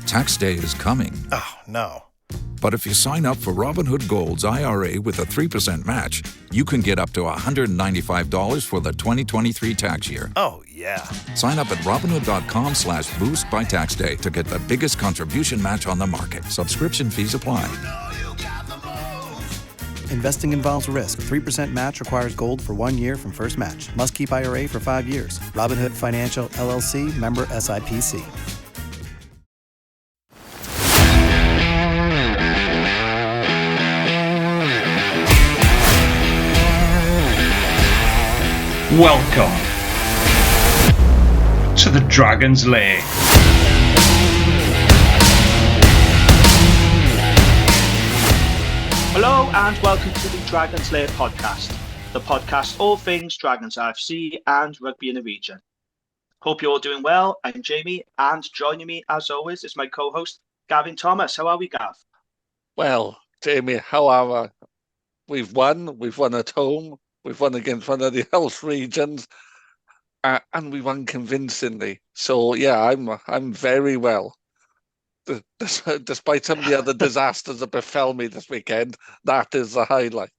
Tax day is coming. Oh, no. But if you sign up for Robinhood Gold's IRA with a 3% match, you can get up to $195 for the 2023 tax year. Oh, yeah. Sign up at Robinhood.com/boost by tax day to get the biggest contribution match on the market. Subscription fees apply. Investing involves risk. 3% match requires gold for 1 year from first match. Must keep IRA for 5 years. Robinhood Financial, LLC, member SIPC. Welcome to the Dragon's Lair. Hello and welcome to the Dragon's Lair podcast, the podcast all things Dragons RFC and rugby in the region. Hope you're all doing well. I'm Jamie, and joining me as always is my co-host Gavin Thomas. How are we, Gav? Well, Jamie, how are we? We've won at home. We've won against one of the Welsh regions, and we won convincingly. So yeah, I'm very well. Despite some of the other disasters that befell me this weekend, that is the highlight.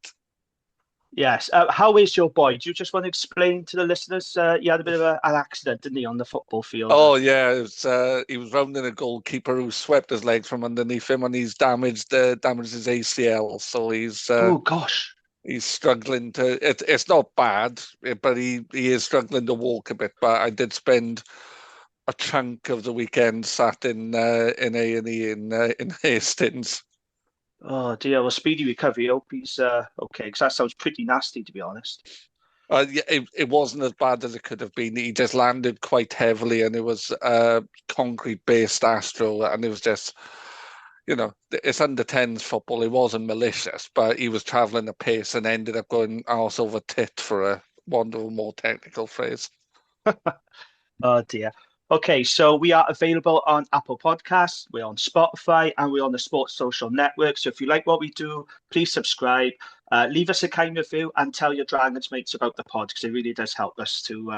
Yes. How is your boy? Do you just want to explain to the listeners? He had a bit of an accident, didn't he, on the football field? Oh yeah, he was rounding a goalkeeper who swept his legs from underneath him, and he's damaged his ACL. So he's oh gosh. He's struggling to. It's not bad, but he is struggling to walk a bit. But I did spend a chunk of the weekend sat in A&E in Hastings. Oh dear. Well, speedy recovery. Hope he's okay, because that sounds pretty nasty, to be honest. Yeah, it wasn't as bad as it could have been. He just landed quite heavily, and it was concrete-based Astro, and it was just. You know, it's under 10s football. It wasn't malicious, but he was travelling at pace and ended up going arse over tit, for a want of a more technical phrase. Oh dear. Okay, so we are available on Apple Podcasts, we're on Spotify, and we're on the Sports Social Network. So if you like what we do, please subscribe, leave us a kind review, and tell your Dragons mates about the pod, because it really does help us to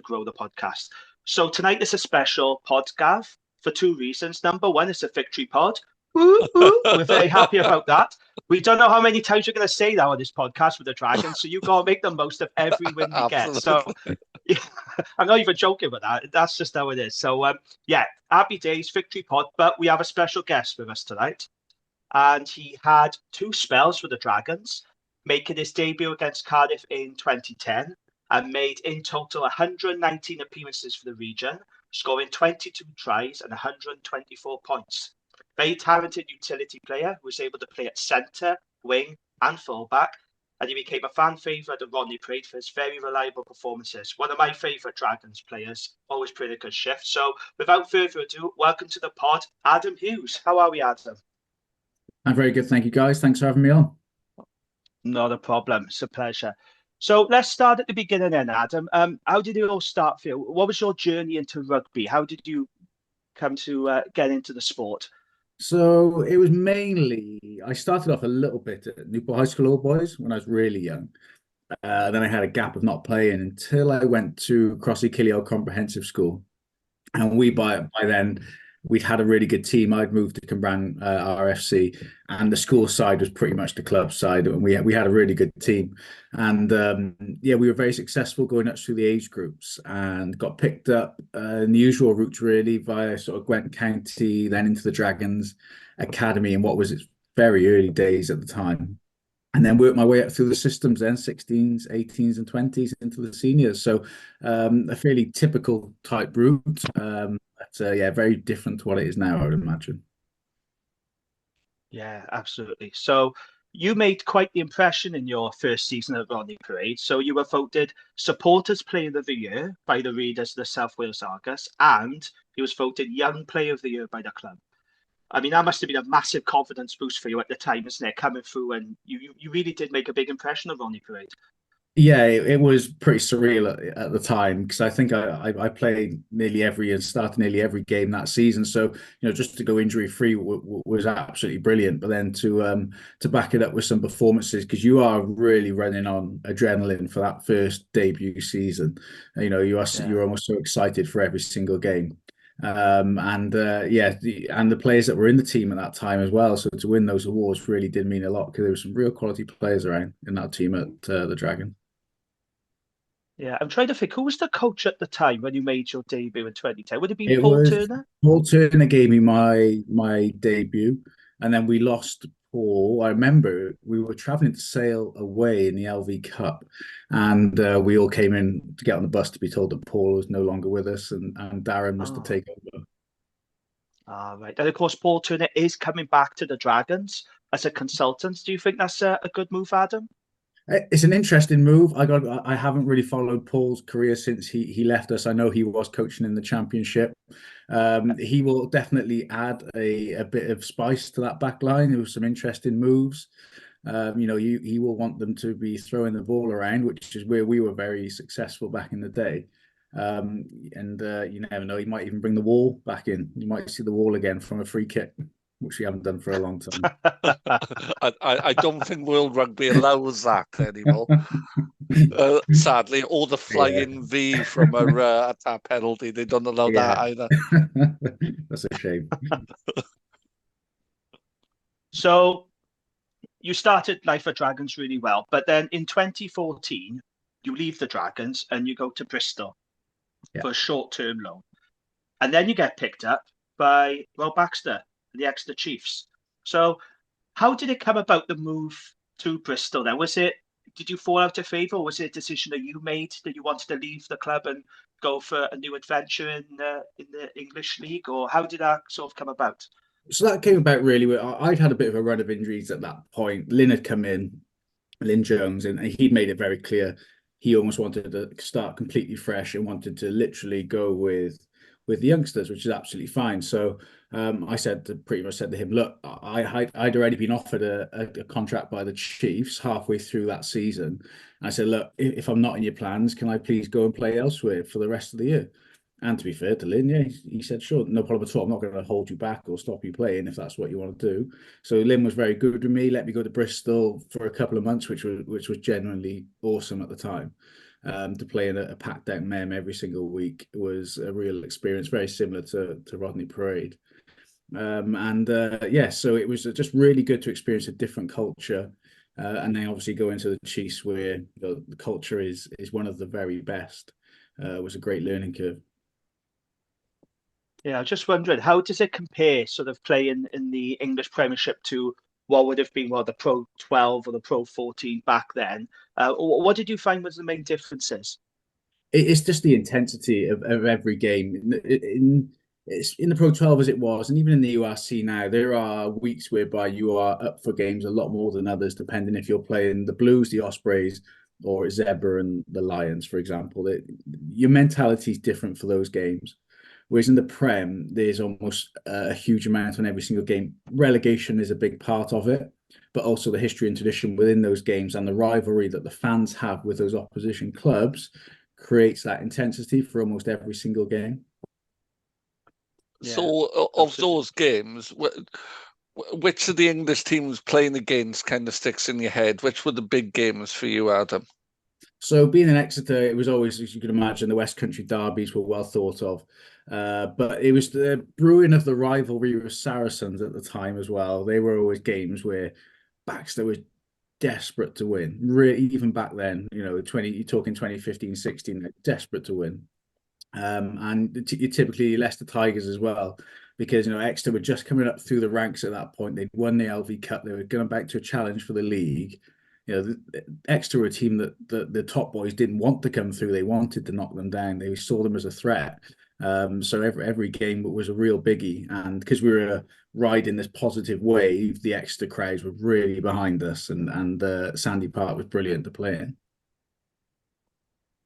grow the podcast. So tonight is a special pod, Gav, for two reasons. Number one, it's a victory pod. We're very happy about that. We don't know how many times you're going to say that on this podcast with the Dragons, so you've got to make the most of every win we get. So yeah, I'm not even joking about that. That's just how it is. So yeah, happy days, victory pod. But we have a special guest with us tonight, and he had two spells for the Dragons, making his debut against Cardiff in 2010, and made in total 119 appearances for the region, scoring 22 tries and 124 points. Very talented utility player who was able to play at centre, wing and fullback, and he became a fan favourite of Rodney Parade for his very reliable performances. One of my favourite Dragons players, always played a good shift. So without further ado, welcome to the pod, Adam Hughes. How are we, Adam? I'm very good, thank you guys. Thanks for having me on. Not a problem, it's a pleasure. So let's start at the beginning then, Adam. How did it all start for you? What was your journey into rugby? How did you come to get into the sport? So it was mainly, I started off a little bit at Newport High School All Boys when I was really young. Then I had a gap of not playing until I went to Crossy Killio Comprehensive School. And by then, we'd had a really good team. I'd moved to Cwmbran RFC, and the school side was pretty much the club side. And we had a really good team. And yeah, we were very successful going up through the age groups and got picked up in the usual routes, really, via sort of Gwent County, then into the Dragons Academy in what was its very early days at the time. And then worked my way up through the systems then, 16s, 18s and 20s into the seniors. So a fairly typical type route. But yeah, very different to what it is now, I would imagine. Yeah, absolutely. So you made quite the impression in your first season at Rodney Parade. So you were voted Supporters Player of the Year by the readers of the South Wales Argus, and he was voted Young Player of the Year by the club. I mean, that must have been a massive confidence boost for you at the time, isn't it? Coming through, and you really did make a big impression of Rodney Parade. Yeah, it was pretty surreal at the time, because I think I played nearly every and started nearly every game that season. So, you know, just to go injury free was absolutely brilliant. But then to back it up with some performances, because you are really running on adrenaline for that first debut season. You know, you're almost so excited for every single game. And the players that were in the team at that time as well. So to win those awards really did mean a lot because there were some real quality players around in that team at the Dragon. Yeah, I'm trying to think, who was the coach at the time when you made your debut in 2010? Would it be It Paul was Turner? Paul Turner gave me my debut, and then we lost Paul. I remember we were traveling to sail away in the LV Cup, and we all came in to get on the bus to be told that Paul was no longer with us, and Darren was to Oh, take over. right. And of course, Paul Turner is coming back to the Dragons as a consultant. Do you think that's a good move, Adam? It's an interesting move. I haven't really followed Paul's career since he left us. I know he was coaching in the Championship. He will definitely add a bit of spice to that back line. There was some interesting moves. He will want them to be throwing the ball around, which is where we were very successful back in the day. You never know, he might even bring the wall back in. You might see the wall again from a free kick, which we haven't done for a long time. I don't think World Rugby allows that anymore. Sadly, or the Yeah. flying V from a tap penalty. They don't allow that Yeah. either. That's a shame. So you started life at Dragons really well, but then in 2014, you leave the Dragons and you go to Bristol Yeah. for a short-term loan. And then you get picked up by Rob Baxter, the Exeter Chiefs. So how did it come about, the move to Bristol then? Did you fall out of favour, or was it a decision that you made that you wanted to leave the club and go for a new adventure in the English League, or how did that sort of come about? So that came about really. I'd had a bit of a run of injuries at that point. Lynn had come in, Lynn Jones, and he'd made it very clear he almost wanted to start completely fresh and wanted to literally go with the youngsters, which is absolutely fine. So I pretty much said to him, look, I'd already been offered a contract by the Chiefs halfway through that season. I said, look, if I'm not in your plans, can I please go and play elsewhere for the rest of the year? And to be fair to Lynn, yeah, he said, sure, no problem at all. I'm not going to hold you back or stop you playing if that's what you want to do. So Lynn was very good with me, let me go to Bristol for a couple of months, which was genuinely awesome at the time. To play in a packed out Mem every single week was a real experience, very similar to Rodney Parade. So it was just really good to experience a different culture. And then obviously go into the Chiefs where the culture is one of the very best. Was a great learning curve. Yeah, I was just wondering, how does it compare sort of playing in the English Premiership to what would have been, well, the Pro 12 or the Pro 14 back then? What did you find was the main differences? It's just the intensity of every game. It's in the Pro 12 as it was, and even in the URC now, there are weeks whereby you are up for games a lot more than others, depending if you're playing the Blues, the Ospreys, or Zebra and the Lions, for example. Your mentality is different for those games. Whereas in the Prem, there's almost a huge amount on every single game. Relegation is a big part of it, but also the history and tradition within those games and the rivalry that the fans have with those opposition clubs creates that intensity for almost every single game. Yeah, So, of absolutely. those games, which of the English teams playing against kind of sticks in your head? Which were the big games for you, Adam? So being in Exeter, it was always, as you can imagine, the West Country derbies were well thought of. But it was the brewing of the rivalry with Saracens at the time as well. They were always games where Baxter was desperate to win. Really, even back then, you're talking 2015, 16, they're desperate to win. And typically Leicester Tigers as well, because Exeter were just coming up through the ranks at that point. They'd won the LV Cup. They were going back to a challenge for the league. Exeter were a team that the top boys didn't want to come through. They wanted to knock them down. They saw them as a threat. So every game was a real biggie, and because we were riding this positive wave, the Exeter crowds were really behind us, and Sandy Park was brilliant to play in.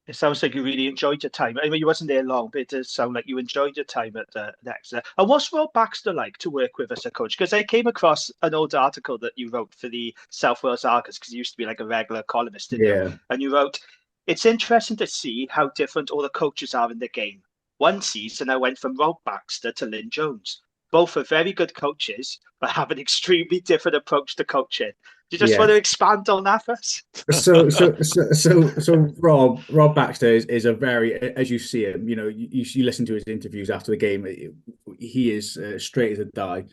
It sounds like you really enjoyed your time. I mean, you wasn't there long, but it does sound like you enjoyed your time at Exeter. And what's Rob Baxter like to work with as a coach? Because I came across an old article that you wrote for the South Wales Argus, because you used to be like a regular columnist, didn't you? Yeah. And you wrote, it's interesting to see how different all the coaches are in the game. One season I went from Rob Baxter to Lynn Jones. Both are very good coaches, but have an extremely different approach to coaching. you just want to expand on that for us? So Rob Baxter is a very, as you see him, you listen to his interviews after the game. He is straight as a die.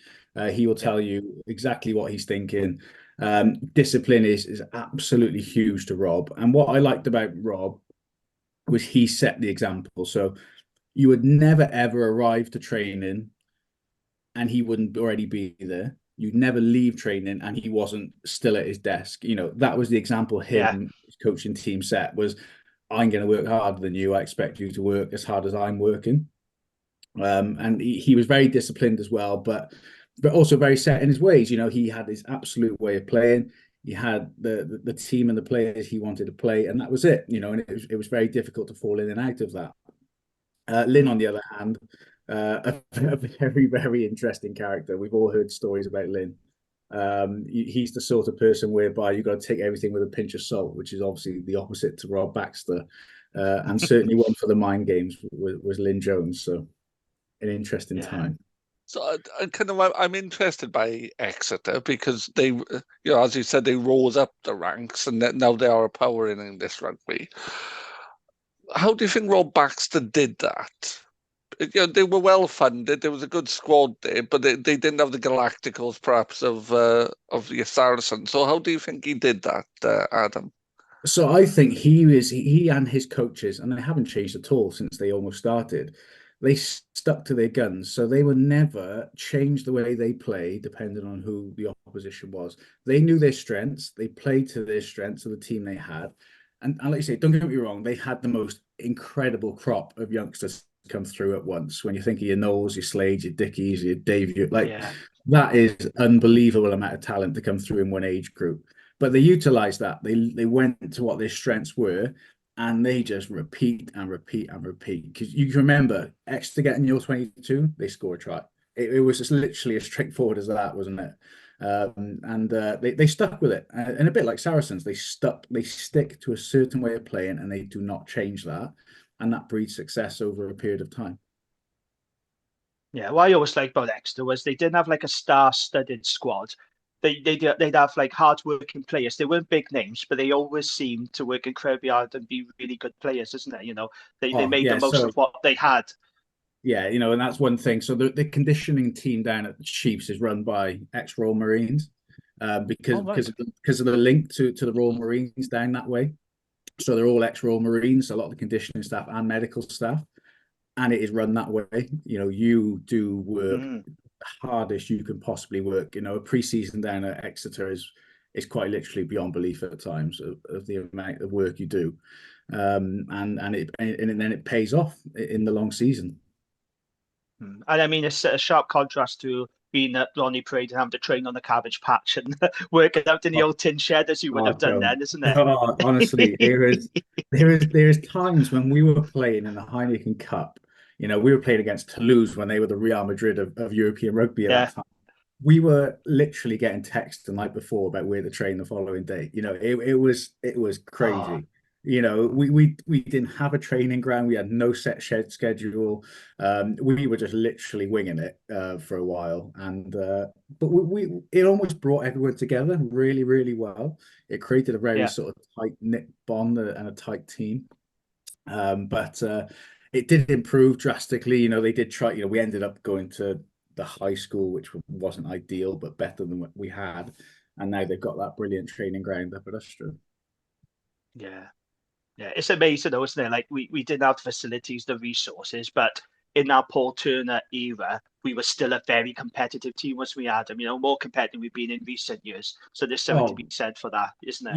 He will tell you exactly what he's thinking. Discipline is absolutely huge to Rob. And what I liked about Rob was he set the example. So you would never ever arrive to training and he wouldn't already be there. You'd never leave training and he wasn't still at his desk. That was the example his coaching team set was, I'm going to work harder than you. I expect you to work as hard as I'm working. And he was very disciplined as well, but also very set in his ways. He had his absolute way of playing. He had the team and the players he wanted to play, and that was it. And it was very difficult to fall in and out of that. Lynn, on the other hand, a very, very interesting character. We've all heard stories about Lynn. He's the sort of person whereby you've got to take everything with a pinch of salt, which is obviously the opposite to Rob Baxter. And certainly one for the mind games was Lynn Jones. So an interesting time. So I'm interested by Exeter because they, as you said, they rose up the ranks and now they are a power in English rugby. How do you think Rob Baxter did that? They were well funded. There was a good squad there, but they didn't have the Galacticals, perhaps, of the Saracens. So how do you think he did that, Adam? So I think he and his coaches, and they haven't changed at all since they almost started. They stuck to their guns, so they would never change the way they play, depending on who the opposition was. They knew their strengths. They played to their strengths of the team they had. And like you say, don't get me wrong, they had the most incredible crop of youngsters come through at once. When you think of your Knowles, your Slades, your Dickies, your Dave, that is unbelievable amount of talent to come through in one age group. But they utilised that. They went to what their strengths were, and they just repeat and repeat and repeat. Because you can remember, Exeter getting your 22, they score a try. It was just literally as straightforward as that, wasn't it? They stuck with it, and a bit like Saracens, they stick to a certain way of playing, and they do not change that, and that breeds success over a period of time. Yeah, what I always liked about Exeter was they didn't have like a star-studded squad. They'd have like hard-working players. They weren't big names, but they always seemed to work incredibly hard and be really good players, isn't it? They made the most of what they had. Yeah, and that's one thing. So the conditioning team down at the Chiefs is run by ex-Royal Marines, because of the link to the Royal Marines down that way. So they're all ex-Royal Marines, a lot of the conditioning staff and medical staff, and it is run that way. You do work the hardest you can possibly work. A pre-season down at Exeter is quite literally beyond belief at times of the amount of work you do, and then it pays off in the long season. And I mean, it's a sharp contrast to being at Ronnie Parade and having to train on the cabbage patch and working out in the old tin shed as you would have done then, isn't it? Honestly, there is times when we were playing in the Heineken Cup. We were playing against Toulouse when they were the Real Madrid of European rugby at that time. We were literally getting texts the night before about where to train the following day. It was crazy. We didn't have a training ground. We had no set schedule. We were just literally winging it for a while, but it almost brought everyone together really, really well. It created a very sort of tight knit bond and a tight team. But it did improve drastically. They did try. We ended up going to the high school, which wasn't ideal, but better than what we had. And now they've got that brilliant training ground up at Ustra. Yeah, it's amazing though, isn't it? Like we didn't have the facilities, the resources, but in that Paul Turner era, we were still a very competitive team once we had them. More competitive we've been in recent years. So there's something to be said for that, isn't there?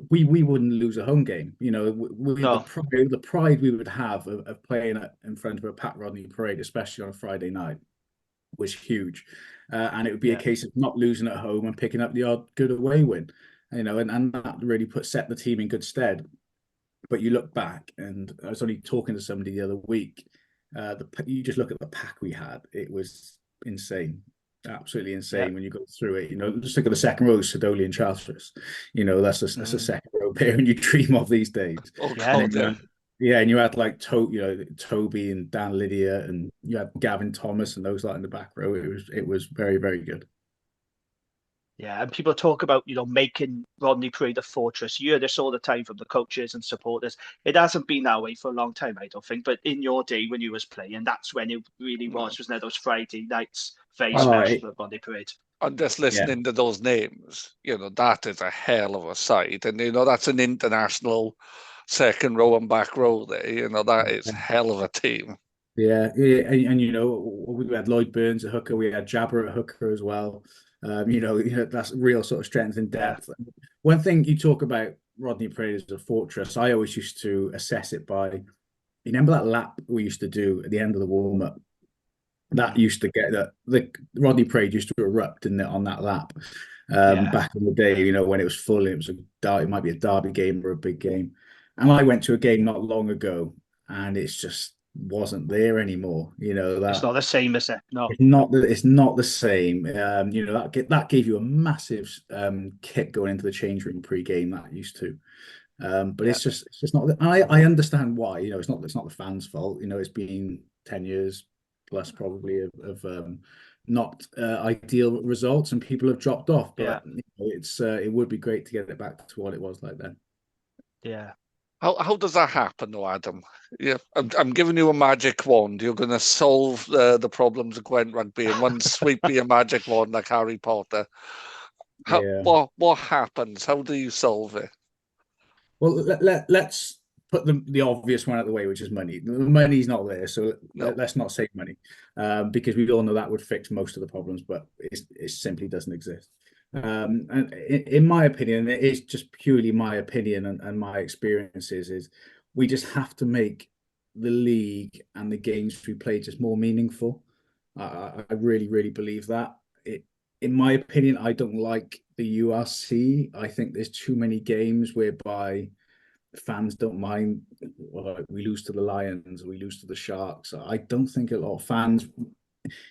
We wouldn't lose a home game. The pride we would have of playing in front of a Pat Rodney Parade, especially on a Friday night, was huge. And it would be a case of not losing at home and picking up the odd good away win. And that really set the team in good stead. But you look back, and I was only talking to somebody the other week. You just look at the pack we had; it was insane, absolutely insane. When you go through it, just look at the second row, Sidoli and Charteris. That's a second row pair, and you dream of these days. And you had like Toby and Dan Lydia, and you had Gavin Thomas and those in the back row. It was very, very good. Yeah, and people talk about, making Rodney Parade a fortress. You hear this all the time from the coaches and supporters. It hasn't been that way for a long time, I don't think. But in your day when you was playing, that's when it really No. wasn't it? Those Friday nights, very And, Oh, special at Rodney Parade. and just yeah, listening to those names, that is a hell of a sight. And, that's an international second row and back row there. That is hell of a team. yeah. And we had Lloyd Burns at hooker, we had Jabber at hooker as well. That's real sort of strength and Yeah, depth. One thing you talk about Rodney Parade as a fortress, I always used to assess it by, you remember that lap we used to do at the end of the warm up? That used to get that the Rodney Parade used to erupt in on that lap. yeah. Back in the day, when it was full, it might be a derby game or a big game. And I went to a game not long ago, and it's just wasn't there anymore. It's That not the same as it. No. it's not the same. That gave you a massive kick going into the change room pre-game. That used to. But Yeah, it's just not. I understand why. It's not the fans' fault. It's been 10 years plus probably of not ideal results, and people have dropped off. yeah, But it would be great to get it back to what it was like then. yeah. How does that happen, though, Adam? Yeah, I'm giving you a magic wand. You're going to solve the problems of Gwent Rugby in one sweep of your magic wand, like Harry Potter. Yeah. What happens? How do you solve it? Well, let's put the obvious one out of the way, which is money. The money's not there, so No. let's not save money, because we all know that would fix most of the problems, but it simply doesn't exist. And in my opinion, it is just purely my opinion and my experiences, is we just have to make the league and the games we play just more meaningful. I really, really believe that. In my opinion, I don't like the URC. I think there's too many games whereby fans don't mind. Well, like, we lose to the Lions, we lose to the Sharks. I don't think a lot of fans.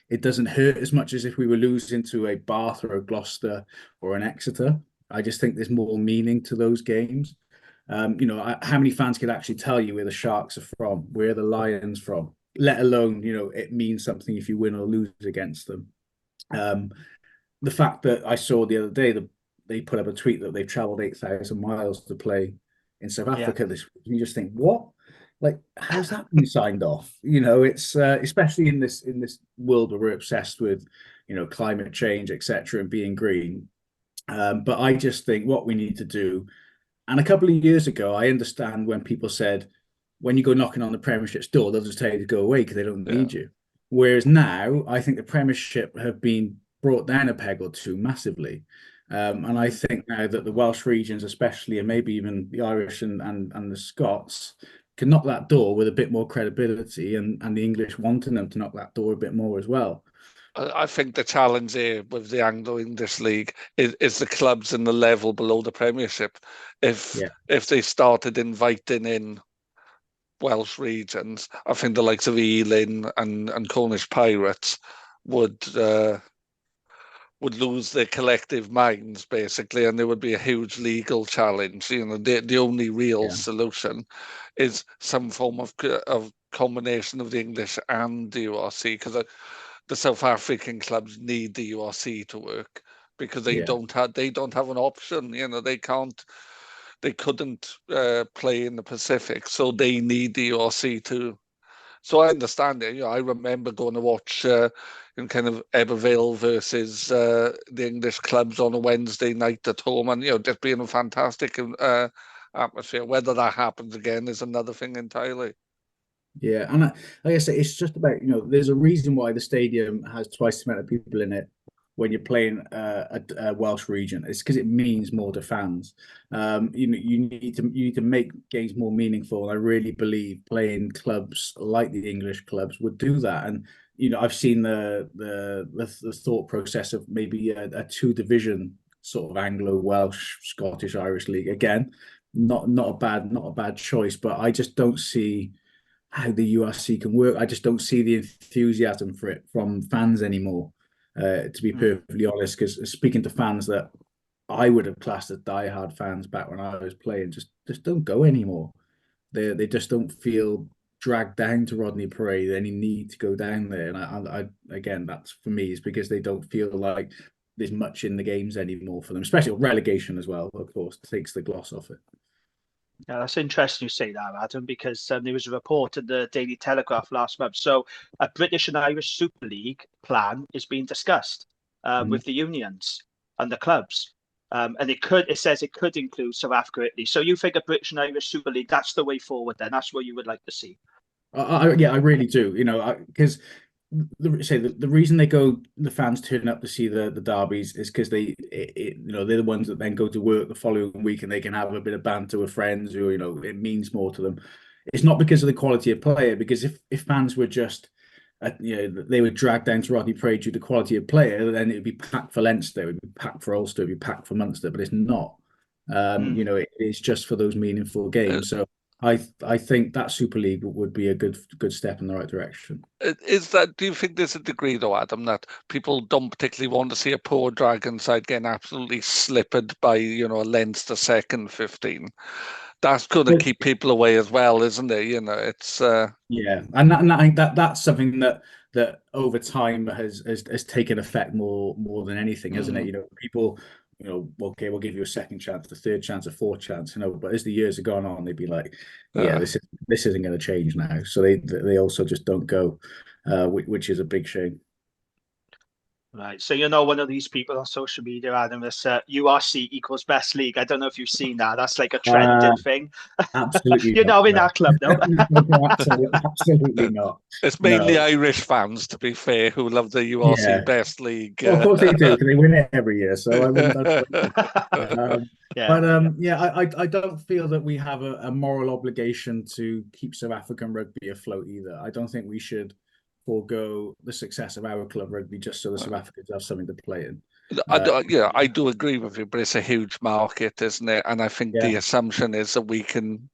It doesn't hurt as much as if we were losing to a Bath or a Gloucester or an Exeter. I just think there's more meaning to those games. How many fans could actually tell you where the Sharks are from, where the Lions from, let alone, it means something if you win or lose against them. The fact that I saw the other day that they put up a tweet that they've traveled 8,000 miles to play in South Yeah. Africa this week. You just think, what? Like, how's that been signed off? It's especially in this world where we're obsessed with, climate change, etc., and being green. But I just think what we need to do, and a couple of years ago, I understand when people said, when you go knocking on the Premiership's door, they'll just tell you to go away because they don't Yeah. need you. Whereas now, I think the Premiership have been brought down a peg or two massively. And I think now that the Welsh regions, especially, and maybe even the Irish and the Scots, can knock that door with a bit more credibility, and the English wanting them to knock that door a bit more as well. I think the challenge here with the Anglo-English League is the clubs in the level below the Premiership. If Yeah. if they started inviting in Welsh regions, I think the likes of Ealing and Cornish Pirates would lose their collective minds, basically, and there would be a huge legal challenge. The only real Yeah. solution is some form of combination of the English and the URC, because the South African clubs need the URC to work, because they Yeah. don't have an option. They couldn't play in the Pacific, so they need the URC to. So I understand it. I remember going to watch in kind of Ebervale versus the English clubs on a Wednesday night at home, and just being a fantastic atmosphere. Whether that happens again is another thing entirely. Yeah, and like I say, it's just about, there's a reason why the stadium has twice the amount of people in it when you're playing a Welsh region. It's because it means more to fans. You need to make games more meaningful. And I really believe playing clubs like the English clubs would do that. And I've seen the thought process of maybe a two division sort of Anglo Welsh Scottish Irish league again. Not a bad choice, but I just don't see how the URC can work. I just don't see the enthusiasm for it from fans anymore, to be perfectly honest. Because speaking to fans that I would have classed as diehard fans back when I was playing, just don't go anymore. They just don't feel dragged down to Rodney Parade, any need to go down there. And I again, that's for me, is because they don't feel like there's much in the games anymore for them, especially relegation as well. Of course, takes the gloss off it. Yeah, that's interesting you say that, Adam, because there was a report in the Daily Telegraph last month. So a British and Irish Super League plan is being discussed with the unions and the clubs. And it says it could include South Africa, Italy. So you think a British and Irish Super League, that's the way forward then? That's what you would like to see? Yeah, I really do. Because the reason the fans turn up to see the derbies is because they're the ones that then go to work the following week and they can have a bit of banter with friends who it means more to them. It's not because of the quality of player, because if fans were just they were dragged down to Rodney Parade due to quality of player, then it'd be packed for Leinster, it'd be packed for Ulster, it'd be packed for Munster, but it's not. It is just for those meaningful games. So I think that Super League would be a good step in the right direction. Do you think there's a degree though, Adam, that people don't particularly want to see a poor Dragon side getting absolutely slippered by, a Leinster second 15? That's going to keep people away as well, isn't it? It's yeah, and I think that's something that over time has taken effect more than anything, hasn't it? People, okay, we'll give you a second chance, a third chance, a fourth chance, but as the years have gone on, they'd be like, this isn't going to change now. So they also just don't go, which is a big shame. Right. So one of these people on social media, Adam, is URC equals best league. I don't know if you've seen that. That's like a trending thing. Absolutely. You're not in that club, no? Absolutely not. It's mainly Irish fans, to be fair, who love the URC best league. Well, of course they do, because they win it every year. So I wouldn't. I don't feel that we have a moral obligation to keep South African rugby afloat either. I don't think we should forego the success of our club rugby just so the South Africans have something to play in. I do agree with you, but it's a huge market, isn't it? And I think the assumption is that we can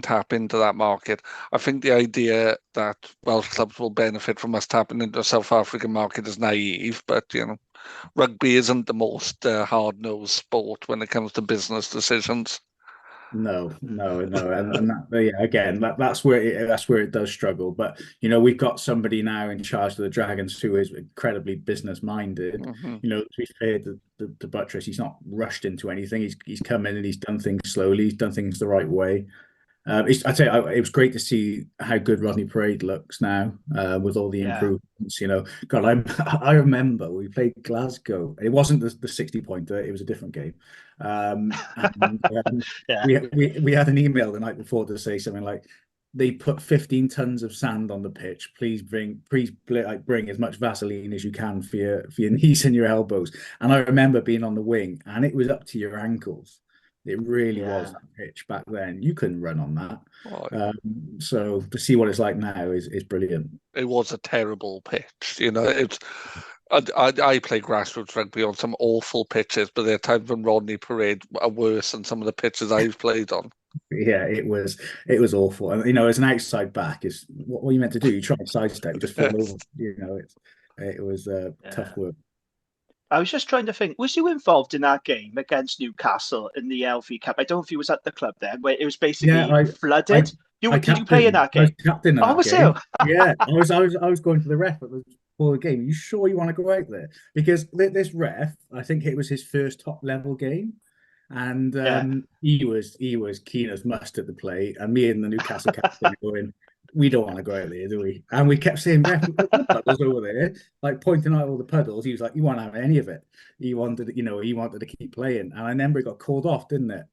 tap into that market. I think the idea that Welsh clubs will benefit from us tapping into the South African market is naive, but rugby isn't the most hard-nosed sport when it comes to business decisions. No, and again, that's where it does struggle. But we've got somebody now in charge of the Dragons who is incredibly business minded. To be fair to Buttress, he's not rushed into anything. He's come in and he's done things slowly. He's done things the right way. I tell you, it was great to see how good Rodney Parade looks now with all the improvements. God, I remember we played Glasgow. It wasn't the 60-pointer; it was a different game. We had an email the night before to say something like, they put 15 tons of sand on the pitch. Please bring as much Vaseline as you can for your knees and your elbows. And I remember being on the wing, and it was up to your ankles. It really was that pitch back then. You couldn't run on that. So to see what it's like now is brilliant. It was a terrible pitch. I play grassroots rugby on some awful pitches, but there are times when Rodney Parade are worse than some of the pitches I've played on. Yeah, it was awful. And as an outside back, is what were you meant to do? You try and sidestep, just fall over. It was tough work. I was just trying to think, was you involved in that game against Newcastle in the LV Cup? I don't know if you was at the club then, where it was basically flooded. Did you play in that game? I was captain in that game. Yeah, I was going to the ref before the game. Are you sure you want to go out there? Because this ref, I think it was his first top level game. And he was keen as mustard to play. And me and the Newcastle captain going, we don't want to go out there, do we? And we kept saying, ref, puddles over there, like pointing out all the puddles. He was like, you won't have any of it. He wanted to keep playing. And I remember it got called off, didn't it?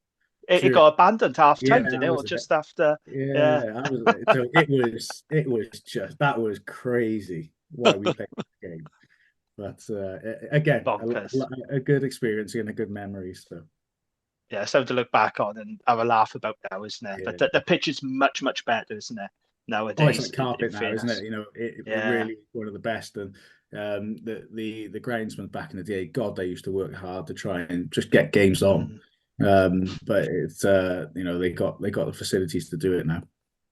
It got abandoned half time, didn't it? Or just after? It was crazy why we played the game. But again, a good experience and a good memory. So. Yeah, something to look back on and have a laugh about now, isn't it? Yeah. But the pitch is much, much better, isn't it? Nowadays, it's like carpet now, isn't it? It really is one of the best. And the groundsmen back in the day, God, they used to work hard to try and just get games on. But it's they got the facilities to do it now.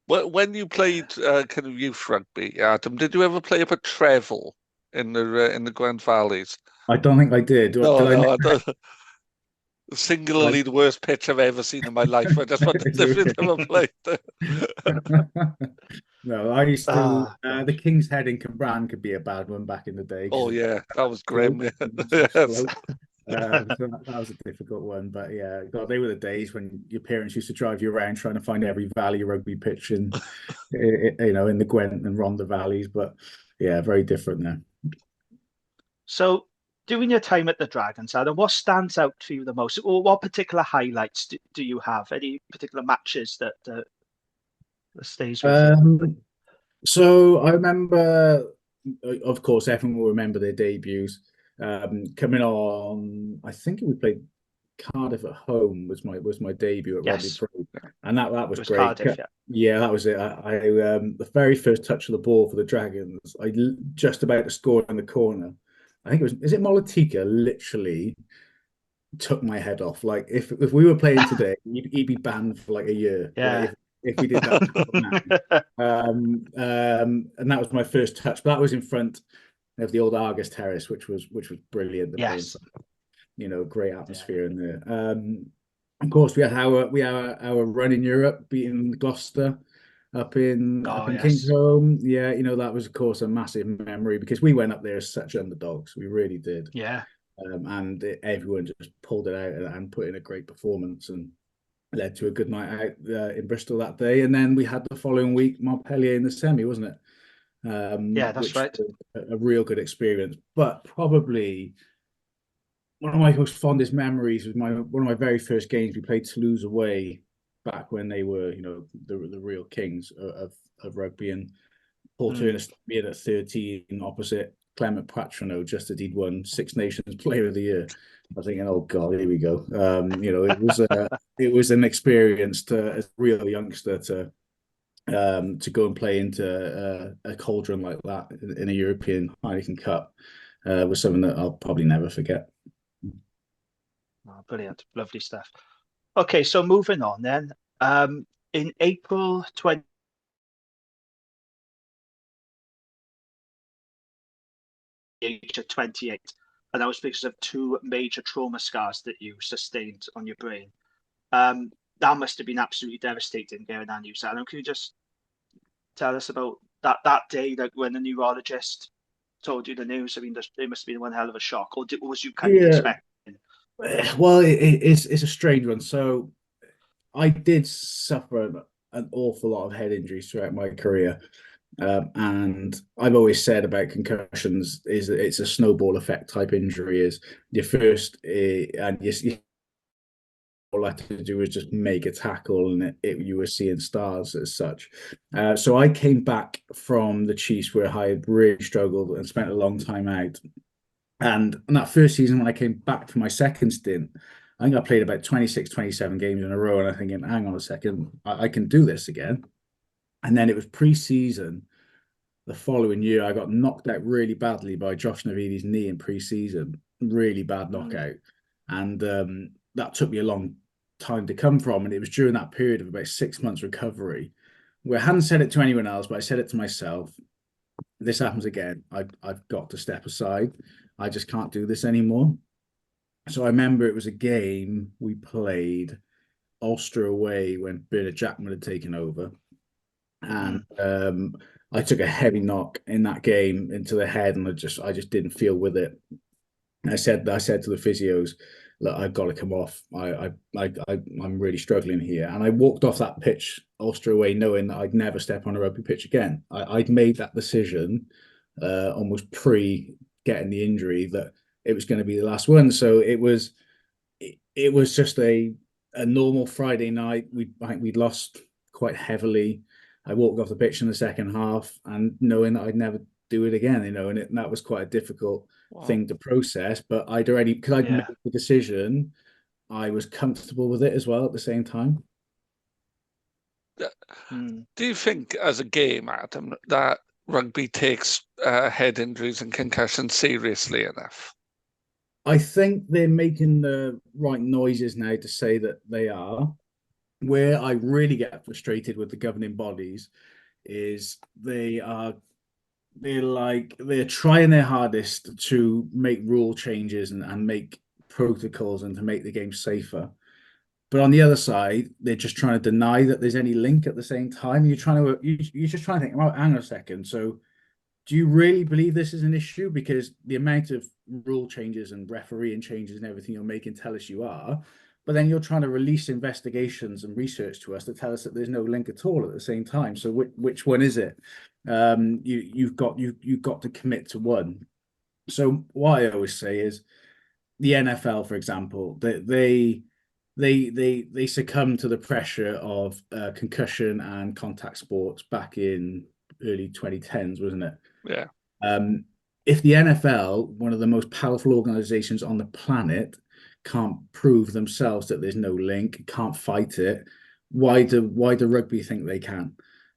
Well, when you played kind of youth rugby, Adam, did you ever play up at Trevel in the Gwent Valleys? I don't think I did. No, Singularly the worst pitch I've ever seen in my life. I just wanted to never play there. No, I used to. Ah, The King's Head in Cambran could be a bad one back in the day. Oh yeah, that was Slope, grim. Yes. slope. So that was a difficult one, but yeah, God, they were the days when your parents used to drive you around trying to find every valley rugby pitch in, in the Gwent and Rhondda valleys. But yeah, very different now. so during your time at the Dragons, Adam, what stands out for you the most, or what particular highlights do you have? Any particular matches that stays with you? So I remember, of course, everyone will remember their debuts. Coming on, I think we played Cardiff at home was my debut at Rugby Yes, Pro, and that it was was great. Cardiff, yeah. Yeah, that was it. I the very first touch of the ball for the Dragons, just about to score in the corner. I think is it Molatika literally took my head off. Like if we were playing today, he'd be banned for like a year. Yeah. Like if we did that now. And that was my first touch. But that was in front of the old Argus Terrace, which was brilliant. Yes. Great atmosphere in there. Of course, we had our run in Europe, beating Gloucester up in Yes. Kingsholm. Yeah, that was of course a massive memory because we went up there as such underdogs. We really did. Yeah. And everyone just pulled it out and put in a great performance and led to a good night out in Bristol that day. And then we had the following week Montpellier in the semi, wasn't it? Yeah, that's right. A real good experience. But probably one of my most fondest memories was one of my very first games. We played Toulouse away back when they were, the real kings of rugby, and Paul Turner being at 13 opposite Clement Patrono just as he'd won Six Nations Player of the Year. I was thinking, oh God, here we go. It was an experience as a real youngster to go and play into a cauldron like that in a European Heineken Cup was something that I'll probably never forget. Oh, brilliant, lovely stuff. Okay, so moving on then. In April 20. Age of 28, and that was because of two major trauma scars that you sustained on your brain. That must have been absolutely devastating getting that news. Adam, can you just tell us about that day, like when the neurologist told you the news? I mean, it must have been one hell of a shock, or was you kind of expecting? Well, it's a strange one. So I did suffer an awful lot of head injuries throughout my career. And I've always said about concussions is that it's a snowball effect type injury. Is your first, and all I had to do was just make a tackle, and you were seeing stars as such. So I came back from the Chiefs where I had really struggled and spent a long time out. And in that first season, when I came back for my second stint, I think I played about 26, 27 games in a row, and I'm thinking, hang on a second, I can do this again. And then it was pre-season. The following year, I got knocked out really badly by Josh Navidi's knee in pre-season. Really bad knockout. And that took me a long time to come from. And it was during that period of about 6 months recovery where I hadn't said it to anyone else, but I said it to myself. If this happens again, I've got to step aside. I just can't do this anymore. So I remember it was a game we played Ulster away when Bernard Jackman had taken over. And I took a heavy knock in that game into the head, and I just didn't feel with it. I said to the physios, look, I've got to come off. I'm really struggling here. And I walked off that pitch, Ulster away, knowing that I'd never step on a rugby pitch again. I'd made that decision almost pre getting the injury that it was going to be the last one. So it was just a normal Friday night. I think we'd lost quite heavily. I walked off the pitch in the second half and knowing that I'd never do it again, and that was quite a difficult thing to process. But because I'd made the decision, I was comfortable with it as well at the same time. Do you think, as a game, Adam, that rugby takes head injuries and concussions seriously enough? I think they're making the right noises now to say that they are. Where I really get frustrated with the governing bodies is they're trying their hardest to make rule changes and make protocols and to make the game safer. But on the other side, they're just trying to deny that there's any link at the same time. You're just trying to think, well, hang on a second. So do you really believe this is an issue? Because the amount of rule changes and refereeing changes and everything you're making tell us you are, but then you're trying to release investigations and research to us to tell us that there's no link at all at the same time. So which one is it? You've got to commit to one. So what I always say is the NFL, for example, they succumb to the pressure of concussion and contact sports back in early 2010s, wasn't it? Yeah. If the NFL, one of the most powerful organizations on the planet, can't prove themselves that there's no link, can't fight it, why do rugby think they can?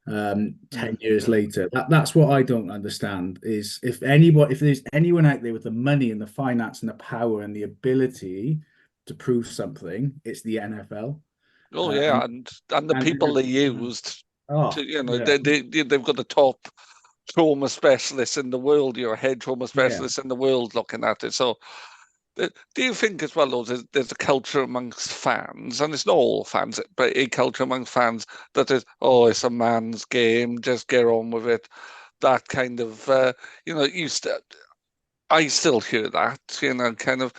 10 years later, that's what I don't understand. Is if there's anyone out there with the money and the finance and the power and the ability to prove something, it's the NFL. Oh yeah, and the people they used. They've got the top trauma specialists in the world, head trauma specialists in the world looking at it. So do you think as well, though, there's a culture amongst fans, and it's not all fans, but a culture amongst fans that is, it's a man's game, just get on with it. That kind of, I still hear that, kind of,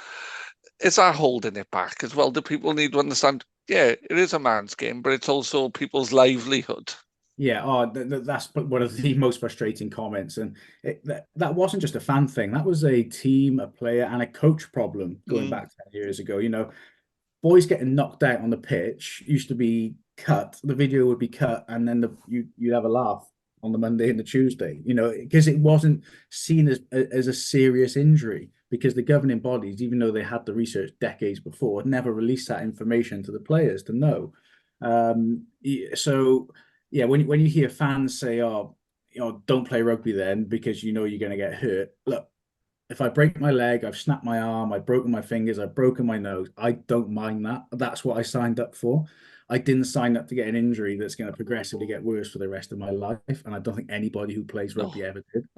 is that holding it back as well? Do people need to understand, yeah, it is a man's game, but it's also people's livelihood? Yeah, that's one of the most frustrating comments, and that wasn't just a fan thing. That was a team, a player, and a coach problem going back 10 years ago. Boys getting knocked out on the pitch used to be cut. The video would be cut, and then you'd have a laugh on the Monday and the Tuesday. Because it wasn't seen as a serious injury, because the governing bodies, even though they had the research decades before, had never released that information to the players to know. So. Yeah, when you hear fans say, don't play rugby then because you're going to get hurt. Look, if I break my leg, I've snapped my arm, I've broken my fingers, I've broken my nose, I don't mind that. That's what I signed up for. I didn't sign up to get an injury that's going to progressively get worse for the rest of my life. And I don't think anybody who plays rugby ever did.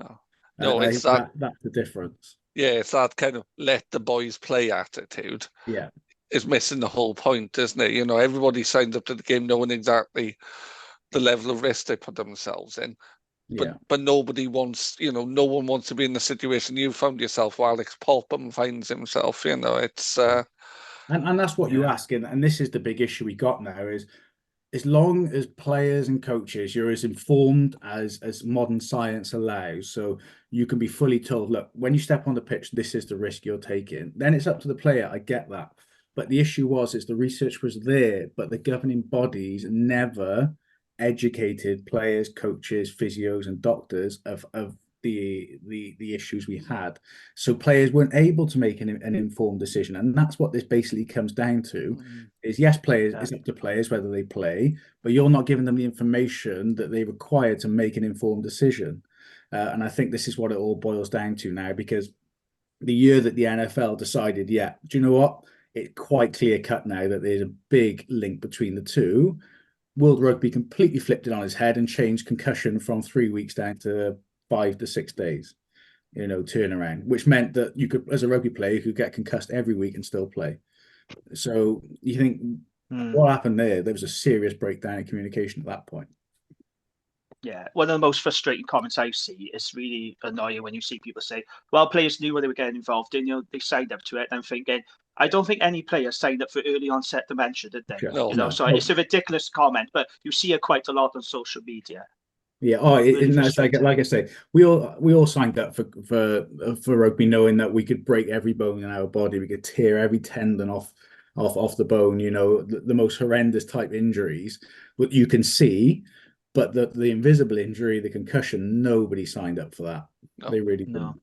No, it's that's the difference. Yeah, it's that kind of let the boys play attitude. Yeah. Is missing the whole point, isn't it? Everybody signed up to the game knowing exactly the level of risk they put themselves in, but nobody wants, no one wants to be in the situation you found yourself while Alex Popham finds himself. It's and that's what you ask, and this is the big issue we got now is, as long as players and coaches, you're as informed as modern science allows, so you can be fully told, look, when you step on the pitch, this is the risk you're taking. Then it's up to the player. I get that, but the issue is the research was there, but the governing bodies never educated players, coaches, physios, and doctors of the issues we had. So players weren't able to make an informed decision, and that's what this basically comes down to. Is yes, players, it's up to players whether they play, but you're not giving them the information that they require to make an informed decision. And I think this is what it all boils down to now, because the year that the NFL decided, do you know what? It's quite clear cut now that there's a big link between the two. World Rugby completely flipped it on its head and changed concussion from 3 weeks down to 5 to 6 days, turnaround, which meant that you could, as a rugby player, you could get concussed every week and still play. So you think what happened there? There was a serious breakdown in communication at that point. Yeah, one of the most frustrating comments I see is really annoying when you see people say, well, players knew what they were getting involved in, they signed up to it. And I'm thinking, I don't think any player signed up for early onset dementia, did they? No. So it's a ridiculous comment, but you see it quite a lot on social media. Yeah, it's like I say, we all signed up for rugby, knowing that we could break every bone in our body, we could tear every tendon off the bone, the most horrendous type injuries that you can see. But the invisible injury, the concussion, nobody signed up for that. No. They really didn't.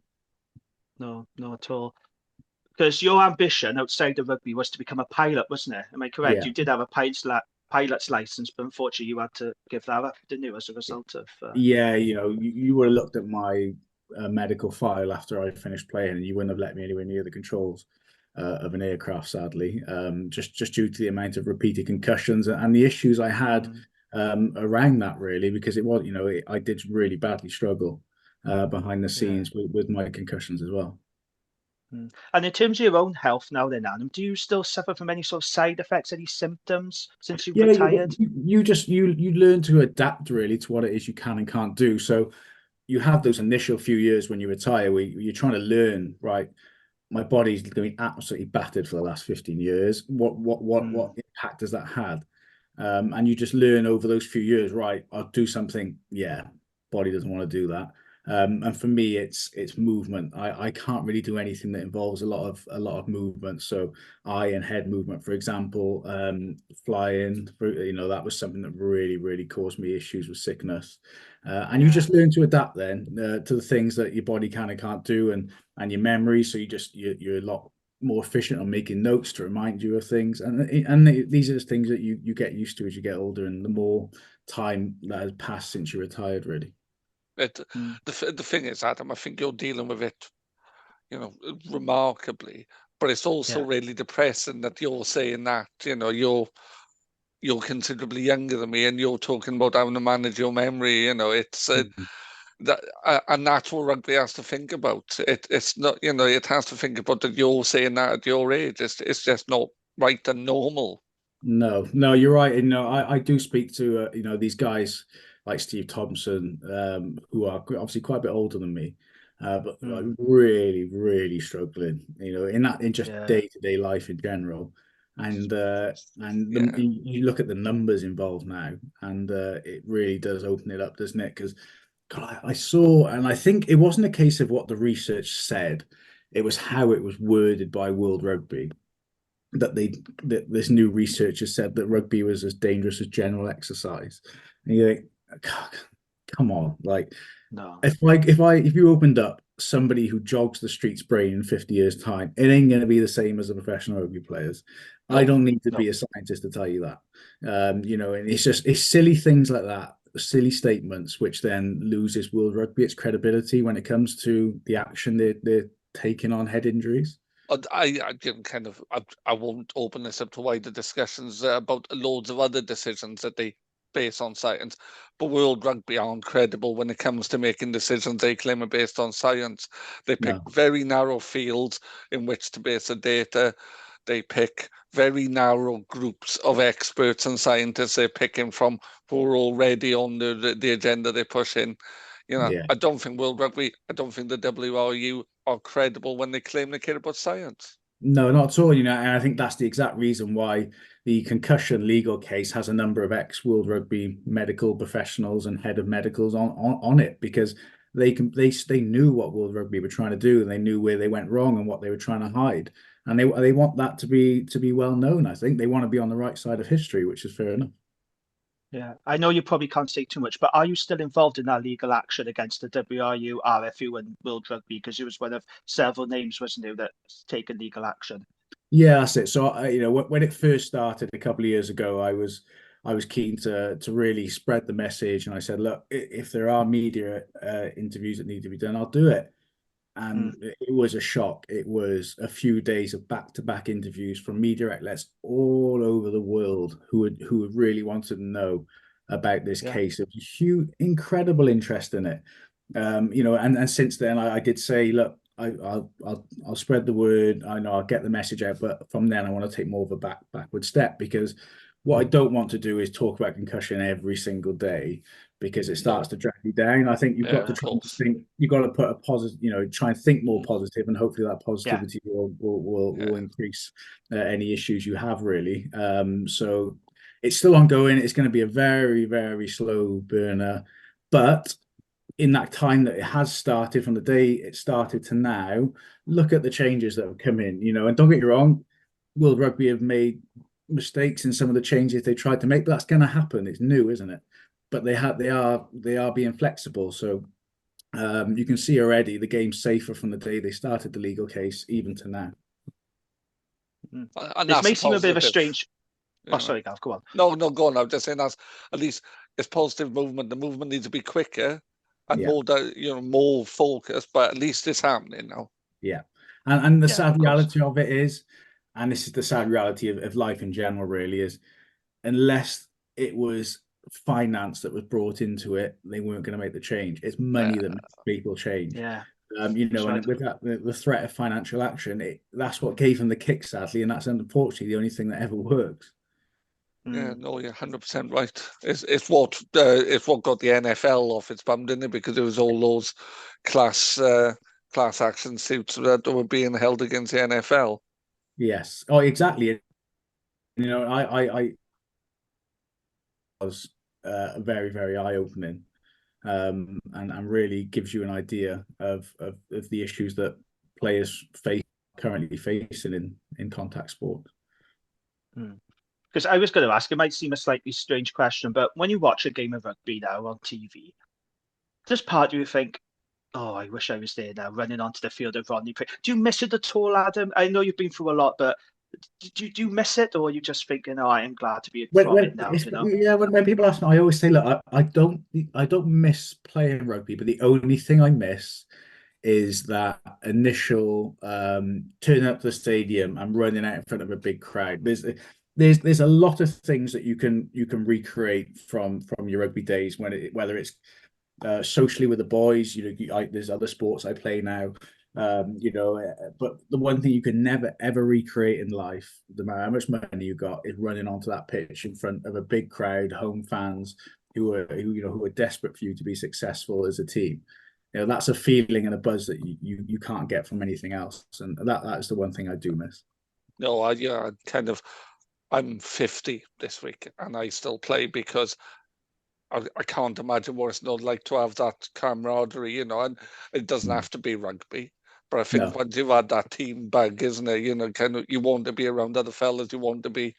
No, not at all. Because your ambition outside of rugby was to become a pilot, wasn't it? Am I correct? Yeah. You did have a pilot's license, but unfortunately you had to give that up, didn't you, as a result of... Yeah, you would have looked at my medical file after I finished playing, and you wouldn't have let me anywhere near the controls of an aircraft, sadly, just due to the amount of repeated concussions and the issues I had around that, really, because it was, I did really badly struggle behind the scenes with my concussions as well. And in terms of your own health now, then, Adam, do you still suffer from any sort of side effects, any symptoms since you've Yeah, retired? you just you learn to adapt really to what it is you can and can't do. So you have those initial few years when you retire where you're trying to learn, right? My body's been absolutely battered for the last 15 years. What impact has that had? And you just learn over those few years, right? I'll do something. Yeah, body doesn't want to do that. And for me, it's movement. I can't really do anything that involves a lot of movement. So eye and head movement, for example, flying. That was something that really caused me issues with sickness. And you just learn to adapt then to the things that your body can and can't do, and your memory. So you're a lot more efficient on making notes to remind you of things, and these are the things that you get used to as you get older, and the more time that has passed since you retired, really. The thing is, Adam, I think you're dealing with it, remarkably. But it's also Yeah. really depressing that you're saying that, you're considerably younger than me, and you're talking about having to manage your memory. It's that, and that's what rugby has to think about. It's not, it has to think about that you're saying that at your age. It's just not right and normal. No, you're right. And I do speak to these guys like Steve Thompson, who are obviously quite a bit older than me, but like really struggling. In just Yeah. day-to-day life in general, and Yeah. you look at the numbers involved now, and it really does open it up, doesn't it? Because God, I saw, and I think it wasn't a case of what the research said; it was how it was worded by World Rugby that this new research has said that rugby was as dangerous as general exercise. And you think, come on, like No. if you opened up somebody who jogs the streets brain in 50 years' time, it ain't going to be the same as the professional rugby players. I No. don't need to No. be a scientist to tell you that. And it's silly things like that, silly statements, which then loses World Rugby its credibility when it comes to the action they're taking on head injuries. I can kind of I won't open this up to wider discussions about loads of other decisions that they base on science, but World Rugby aren't credible when it comes to making decisions they claim are based on science. They pick No. very narrow fields in which to base the data. They pick very narrow groups of experts and scientists they're picking from who are already on the agenda they push in. Yeah. I don't think World Rugby, I don't think the WRU are credible when they claim they care about science. No, not at all. And I think that's the exact reason why the concussion legal case has a number of ex-World Rugby medical professionals and head of medicals on it, because they knew what World Rugby were trying to do, and they knew where they went wrong and what they were trying to hide, and they want that to be well known. I think they want to be on the right side of history, which is fair enough. Yeah, I know you probably can't say too much, but are you still involved in that legal action against the WRU, RFU, and World Rugby? Because you was one of several names, wasn't you, that's taken legal action? Yeah, that's it. So when it first started a couple of years ago, I was keen to really spread the message, and I said, look, if there are media interviews that need to be done, I'll do it. And it was a shock. It was a few days of back-to-back interviews from media outlets all over the world who really wanted to know about this Yeah. case. There was huge, incredible interest in it. And since then, I did say, look, I'll spread the word. I know I'll get the message out, but from then I want to take more of a backward step, because what I don't want to do is talk about concussion every single day, because it starts No. to drag you down. I think you've Yeah, got to of try and course. think. You've got to put a positive, try and think more positive, and hopefully that Yeah. positivity will increase any issues you have, really. So it's still ongoing. It's going to be a very slow burner, but in that time that it has started, from the day it started to now, look at the changes that have come in. And don't get me wrong, World Rugby have made mistakes in some of the changes they tried to make, but that's going to happen. It's new, isn't it? But they are being flexible. So you can see already the game's safer from the day they started the legal case even to now. And This that's may a seem a bit of a positive. strange. You Oh, know. sorry, Gav, go on. No, go on. I'm just saying that's at least it's positive movement. The movement needs to be quicker and Yeah, more focused, but at least it's happening now. yeah. And the Yeah, sad of course. reality of it is, and this is the sad reality of life in general, really, is unless it was finance that was brought into it, they weren't going to make the change. It's money that makes people change. Yeah. And with that, the threat of financial action, that's what gave him the kick, sadly, and that's unfortunately the only thing that ever works. Yeah, no, you're 100% right. It's what got the NFL off its bum, didn't it? Because it was all those class action suits that were being held against the NFL. Yes. Oh, exactly. I was very, very eye-opening, and really gives you an idea of the issues that players currently facing in contact sport. Because I was going to ask, it might seem a slightly strange question, but when you watch a game of rugby now on TV, does part of you think, oh, I wish I was there now, running onto the field of Rodney Prick? Do you miss it at all, Adam? I know you've been through a lot, but do you miss it, or are you just thinking, oh, I am glad to be from it now? Yeah, when people ask me, I always say, look, I don't miss playing rugby, but the only thing I miss is that initial turning up to the stadium and running out in front of a big crowd. There's a lot of things that you can recreate from your rugby days, whether it's socially with the boys. There's other sports I play now. But the one thing you can never ever recreate in life, no matter how much money you got, is running onto that pitch in front of a big crowd, home fans who are desperate for you to be successful as a team. That's a feeling and a buzz that you can't get from anything else, and that is the one thing I do miss. No, I'm 50 this week, and I still play because I can't imagine what it's not like to have that camaraderie, and it doesn't have to be rugby. But I think once you've had that team bug, isn't it? Kind of, you want to be around other fellas, you want to be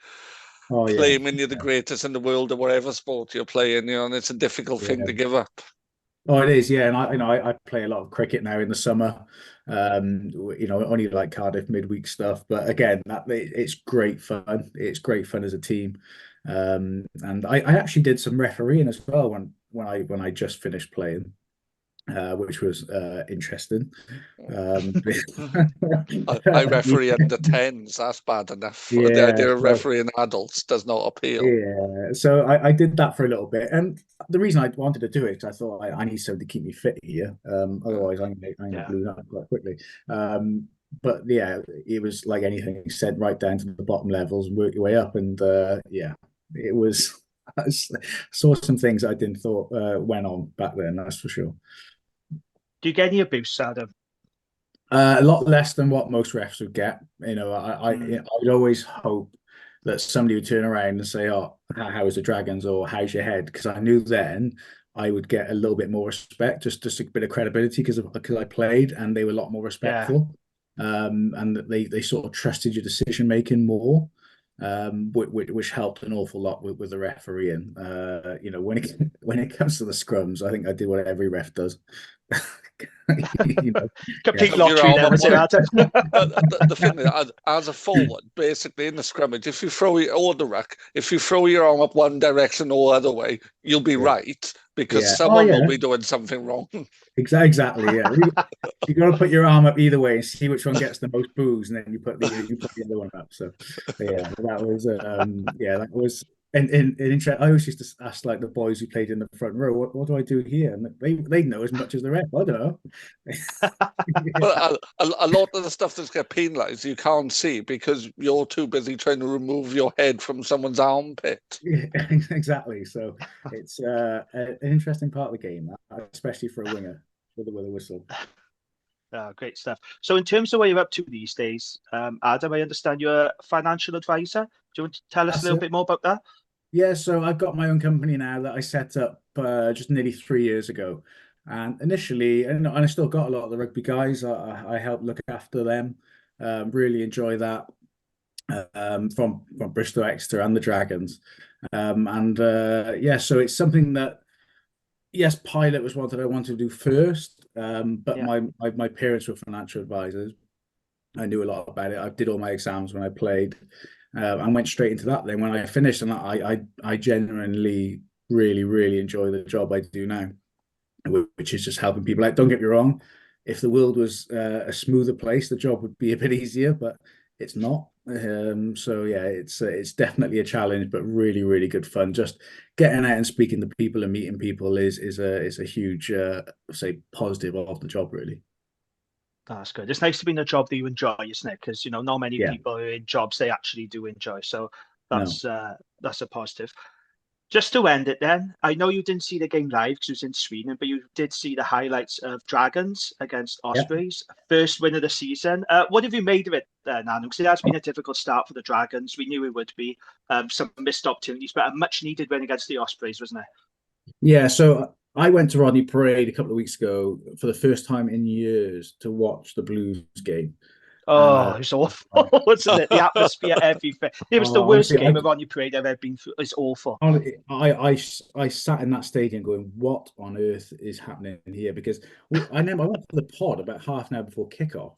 claiming you're the greatest in the world or whatever sport you're playing, and it's a difficult thing to give up. Oh, it is, yeah. And I play a lot of cricket now in the summer. Only like Cardiff midweek stuff, but again, it's great fun. It's great fun as a team. And I actually did some refereeing as well when I just finished playing, which was interesting. I referee under 10s. That's bad enough. Yeah, the idea of refereeing adults does not appeal. Yeah, so I did that for a little bit, and the reason I wanted to do it is I thought I need something to keep me fit here. Otherwise, I'm gonna balloon up quite quickly. But yeah, it was like anything, sent right down to the bottom levels and work your way up, and it was. I saw some things I didn't thought went on back then. That's for sure. Do you get any abuse, Adam? A lot less than what most refs would get. I'd always hope that somebody would turn around and say, "Oh, how's the Dragons?" or "How's your head?" Because I knew then I would get a little bit more respect, just a bit of credibility because I played, and they were a lot more respectful, and they sort of trusted your decision making more, which helped an awful lot with the refereeing. When it comes to the scrums, I think I do what every ref does. Complete lottery there, was it, Adam? The thing is, as a forward, basically in the scrimmage, if you throw your arm up one direction or other way, you'll be right because someone will be doing something wrong. Exactly. Yeah, you got to put your arm up either way and see which one gets the most boos, and then you put the other one up. So that was. And I always used to ask like the boys who played in the front row, what do I do here? And they know as much as the ref. I don't know. But a lot of the stuff that's get penalised you can't see because you're too busy trying to remove your head from someone's armpit. Yeah, exactly. So it's an interesting part of the game, especially for a winger with a whistle. Great stuff. So in terms of what you're up to these days, Adam, I understand you're a financial advisor. Do you want to tell us a little bit more about that? Yeah, so I've got my own company now that I set up just nearly 3 years ago. And initially, and I still got a lot of the rugby guys. I help look after them. Really enjoy that from Bristol, Exeter, and the Dragons. So it's something that, yes, pilot was what I wanted to do first. But my parents were financial advisors. I knew a lot about it. I did all my exams when I played. And went straight into that then when I finished, and I genuinely really, really enjoy the job I do now, which is just helping people out. Don't get me wrong, if the world was a smoother place, the job would be a bit easier, but it's not. It's definitely a challenge, but really, really good fun. Just getting out and speaking to people and meeting people is a huge positive of the job, really. That's good. It's nice to be in a job that you enjoy, isn't it? Because not many Yeah, people are in jobs they actually do enjoy. So no. that's a positive. Just to end it then, I know you didn't see the game live because it was in Sweden, but you did see the highlights of Dragons against Yeah. Ospreys, first win of the season. What have you made of it then, Adam? Because it has been a difficult start for the Dragons. We knew it would be some missed opportunities, but a much needed win against the Ospreys, wasn't it? Yeah, so I went to Rodney Parade a couple of weeks ago for the first time in years to watch the Blues game. And Oh, it's awful, wasn't it? The atmosphere, everything. It was the worst honestly, game of Ronnie Parade I've ever been through. It's awful. I sat in that stadium going, "What on earth is happening here?" Because I remember I went to the pod about half an hour before kickoff.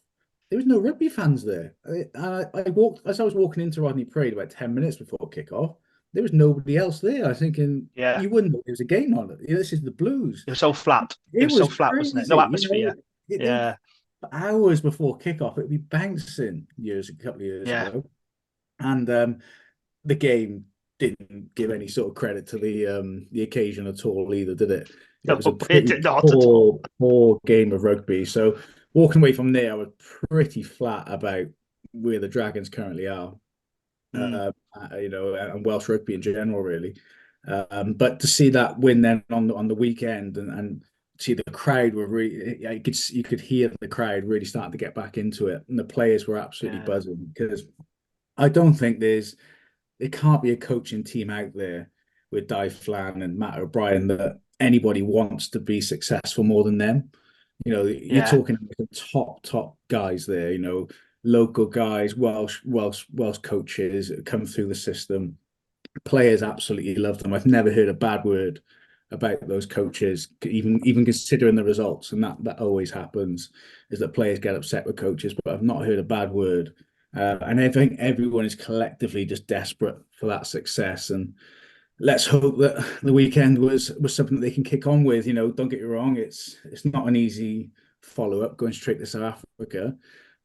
There was no rugby fans there. I walked as I was walking into Rodney Parade about 10 minutes before kickoff. There was nobody else there. I was thinking Yeah, you wouldn't know there was a game on it. This is the Blues. it was so flat. It It was so was flat, wasn't it? crazy, No atmosphere. It, Yeah, hours before kickoff, it'd be bouncing a couple of years yeah. ago, and the game didn't give any sort of credit to the occasion at all either, did it? It No, was a it pretty did not at all. poor game of rugby. So walking away from there, I was pretty flat about where the Dragons currently are, Mm, and Welsh rugby in general, really. But to see that win then on the weekend and see the crowd were really, you could hear the crowd really starting to get back into it, and the players were absolutely yeah, buzzing because I don't think there can't be a coaching team out there with Di Flan and Matt O'Brien that anybody wants to be successful more than them. You're yeah. talking about top guys there. Local guys, Welsh coaches that come through the system. Players absolutely love them. I've never heard a bad word about those coaches, even considering the results, and that always happens, is that players get upset with coaches, but I've not heard a bad word. And I think everyone is collectively just desperate for that success. And let's hope that the weekend was something that they can kick on with. Don't get me wrong, it's not an easy follow up going straight to South Africa,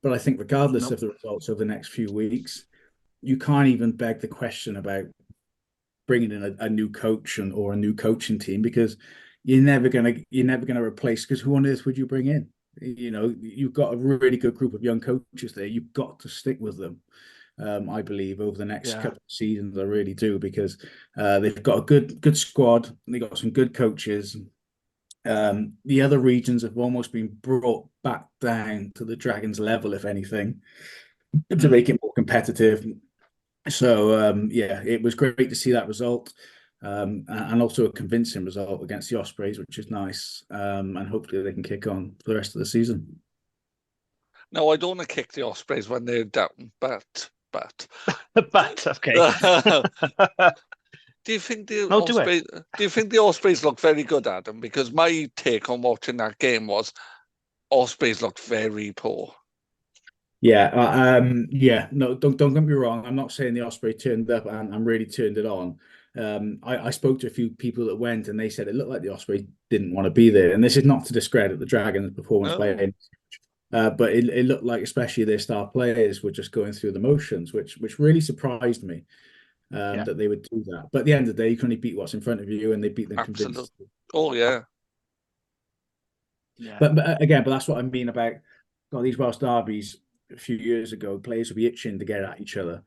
but I think regardless Nope. of the results over the next few weeks, you can't even beg the question about bringing in a new coach or a new coaching team because you're never gonna replace, because who on earth would you bring in? You've got a really good group of young coaches there. You've got to stick with them. I believe over the next Yeah. couple of seasons, I really do, because they've got a good squad. They got some good coaches. The other regions have almost been brought back down to the Dragons level, if anything, to Mm. make it more competitive. So yeah, it was great to see that result, and also a convincing result against the Ospreys, which is nice. And hopefully they can kick on for the rest of the season. No, I don't want to kick the Ospreys when they're down, but But okay. do you think the No, do it. Ospreys? Do you think the Ospreys look very good, Adam? Because my take on watching that game was Ospreys looked very poor. Yeah. No, don't get me wrong. I'm not saying the Osprey turned up and really turned it on. I spoke to a few people that went, and they said it looked like the Osprey didn't want to be there. And this is not to discredit the Dragons' performance by No, any, but it looked like, especially their star players, were just going through the motions, which really surprised me, Yeah. that they would do that. But at the end of the day, you can only beat what's in front of you, and they beat them absolutely. convincingly. Oh yeah. Yeah. But that's what I mean about, well, these Welsh derbies a few years ago. Players would be itching to get at each other.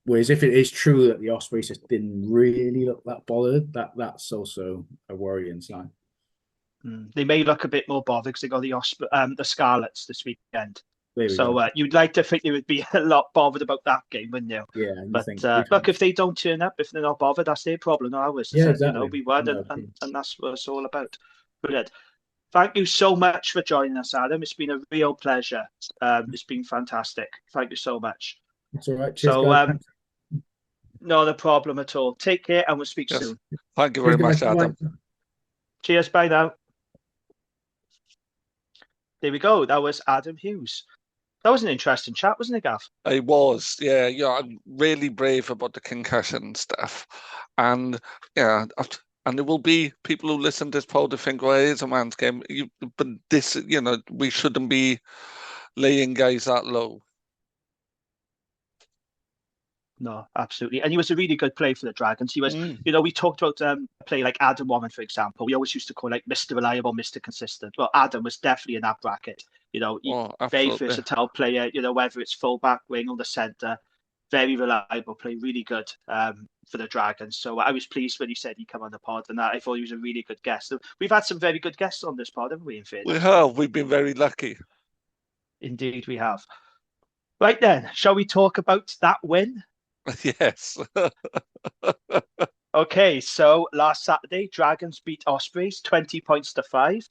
Whereas if it is true that the Ospreys just didn't really look that bothered, that's also a worrying sign. They may look a bit more bothered because they got the Scarlets this weekend. There we So go. you'd like to think they would be a lot bothered about that game, wouldn't you? Yeah, you But think look, if they don't turn up, if they're not bothered, that's their problem, not ours, is yeah, it? exactly. We won, No, and that's what it's all about. Brilliant. Thank you so much for joining us, Adam. It's been a real pleasure. It's been fantastic. Thank you so much. that's all right. Cheers, So, guys. not a problem at all. Take care, and we'll speak Yes. soon. Thank you Cheers, very much, guys. Adam. Bye. Cheers. Bye now. There we go. That was Adam Hughes. That was an interesting chat, wasn't it, Gav? It was, yeah. I'm really brave about the concussion stuff, and yeah, and there will be people who listen to this pod to think, well, it is a man's game. But this, we shouldn't be laying guys that low. No, absolutely. And he was a really good player for the Dragons. He was, Mm. we talked about a player like Adam Warren, for example. We always used to call like Mr. Reliable, Mr. Consistent. Well, Adam was definitely in that bracket. Oh, Very absolutely. versatile player, whether it's fullback, wing, or the centre. Very reliable player, really good for the Dragons. So I was pleased when he said he'd come on the pod, and I thought he was a really good guest. We've had some very good guests on this pod, haven't we, in We fairness? have. We've been very lucky. Indeed, we have. Right then, shall we talk about that win? Yes. Okay, so last Saturday, Dragons beat Ospreys 20 points to 5.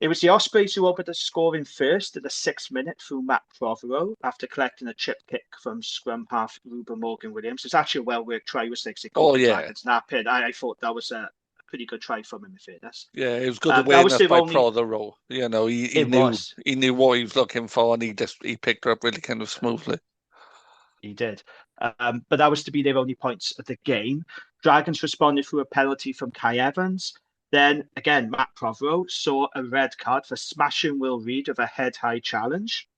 It was the Ospreys who opened the scoring first in the 6th minute through Matt Prothero after collecting a chip kick from scrum half Ruben Morgan-Williams. It's actually a well-worked try, was it? They caught Oh, the yeah. Dragons napping. I thought that was a pretty good try from him, in fairness. Yeah, it was good That was awareness their by only. Prothero. He It knew was. he knew what he was looking for, and he picked her up really kind of smoothly. He did. But that was to be their only points of the game. Dragons responded through a penalty from Kai Evans. Then, again, Matt Prothero saw a red card for smashing Will Reed with a head-high challenge.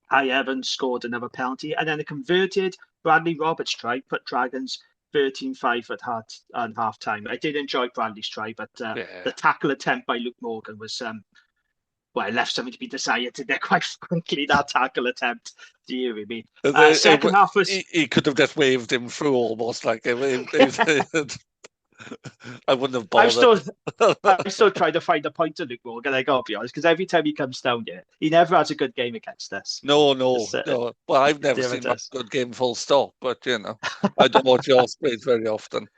Kai Evans scored another penalty. And then a converted Bradley Roberts try put Dragons 13-5 at half-time. I did enjoy Bradley's try, but the tackle attempt by Luke Morgan was... it left something to be desired, didn't it? Quite frankly, that tackle attempt. Do you hear me? Second half was... He could have just waved him through almost like I wouldn't have bothered. I'm still trying to find a point of Luke Morgan, I gotta be honest, because every time he comes down here, he never has a good game against us. No. Well, I've never Never seen a does. good game full stop, but I don't watch the Ospreys very often.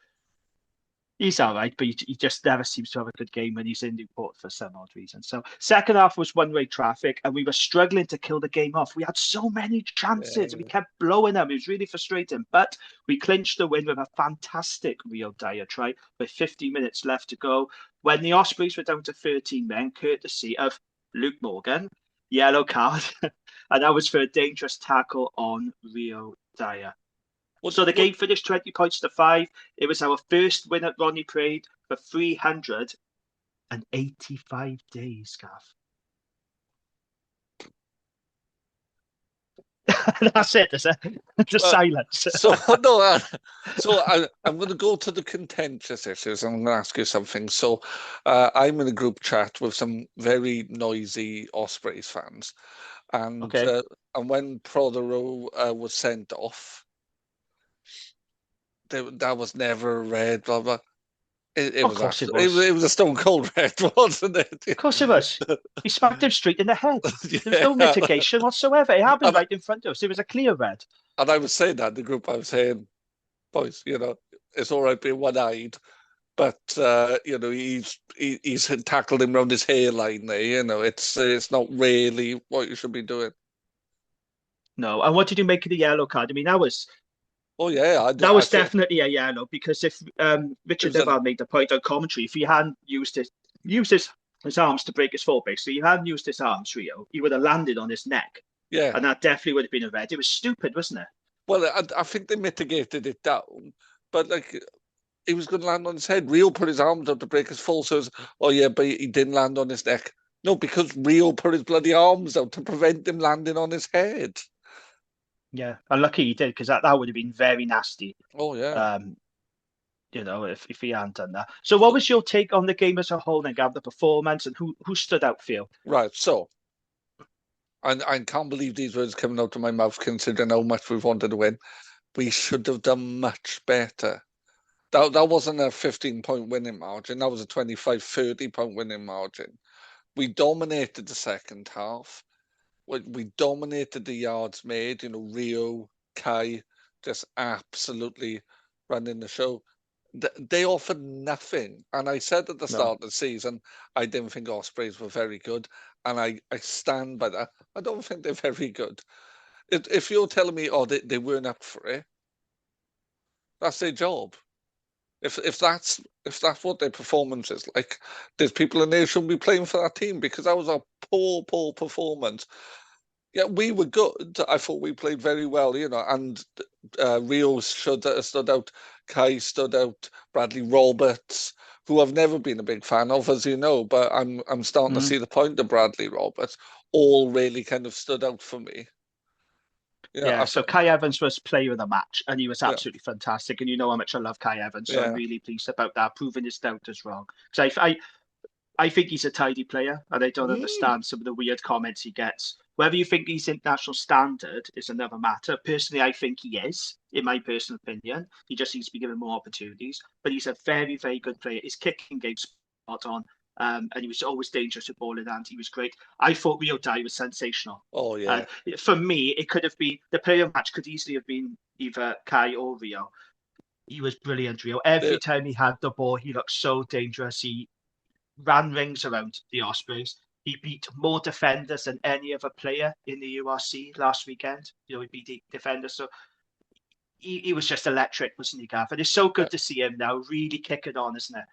He's all right, but he just never seems to have a good game when he's in Newport for some odd reason. So second half was one-way traffic, and we were struggling to kill the game off. We had so many chances, and we kept blowing them. It was really frustrating, but we clinched the win with a fantastic Rio Dyer try with 50 minutes left to go. When the Ospreys were down to 13 men, courtesy of Luke Morgan, yellow card, and that was for a dangerous tackle on Rio Dyer. So the game finished 20 points to 5. It was our first win at Ronnie Parade for 385 days, Gav. That's it, is it? Just silence. I'm going to go to the contentious issues. I'm going to ask you something. So I'm in a group chat with some very noisy Ospreys fans. And when Prothero was sent off, that was never red, blah blah. It was a stone cold red, wasn't it? Of course it was. He smacked him straight in the head. There was no mitigation whatsoever. It happened right in front of us. It was a clear red. And I was saying that in the group. I was saying, boys, it's all right being one-eyed, but he's tackled him around his hairline there. It's not really what you should be doing. No. And what did you make of the yellow card? I mean, that was. Oh yeah, that was definitely a yellow, because if Richard Devon made the point on commentary, if he hadn't used his arms to break his fall, basically, he hadn't used his arms, Rio, he would have landed on his neck. Yeah, and that definitely would have been a red. It was stupid, wasn't it? Well, I think they mitigated it down, but he was going to land on his head. Rio put his arms up to break his fall, so it was, but he didn't land on his neck. No, because Rio put his bloody arms out to prevent him landing on his head. Yeah, and lucky he did, because that would have been very nasty. Oh yeah. If he hadn't done that. So, what was your take on the game as a whole, then, Gav, the performance, and who stood out for you? Right. So, I can't believe these words coming out of my mouth, considering how much we've wanted to win. We should have done much better. That wasn't a 15-point winning margin. That was a 25, 30-point winning margin. We dominated the second half. We dominated the yards made. Rio, Kai, just absolutely running the show. They offered nothing. And I said at the start of the season, I didn't think Ospreys were very good. And I stand by that. I don't think they're very good. If you're telling me, they weren't up for it, that's their job. If that's what their performance is like, there's people in there who shouldn't be playing for that team, because that was a poor performance. Yeah, we were good. I thought we played very well, and Rio stood out, Kai stood out, Bradley Roberts, who I've never been a big fan of, as you know, but I'm starting to see the point of Bradley Roberts. All really kind of stood out for me. Yeah, so Kai Evans was player of the match, and he was yeah, absolutely fantastic. And you know how much I love Kai Evans, so I'm yeah. really pleased about that, proving his doubters wrong. Because I think he's a tidy player, and I don't Mm. understand some of the weird comments he gets. Whether you think he's international standard is another matter. Personally, I think he is, in my personal opinion. He just needs to be given more opportunities. But he's a very, very good player. His kicking game's spot on. And he was always dangerous with ball in hand. He was great. I thought Rio Dai was sensational. Oh yeah. For me, it could have been the player of the match could easily have been either Kai or Rio. He was brilliant, Rio. Every The- time he had the ball, he looked so dangerous. He ran rings around the Ospreys. He beat more defenders than any other player in the URC last weekend. You know, he beat the defenders. So he was just electric, wasn't he, Gav? And it's so good to see him now really kicking on, isn't it?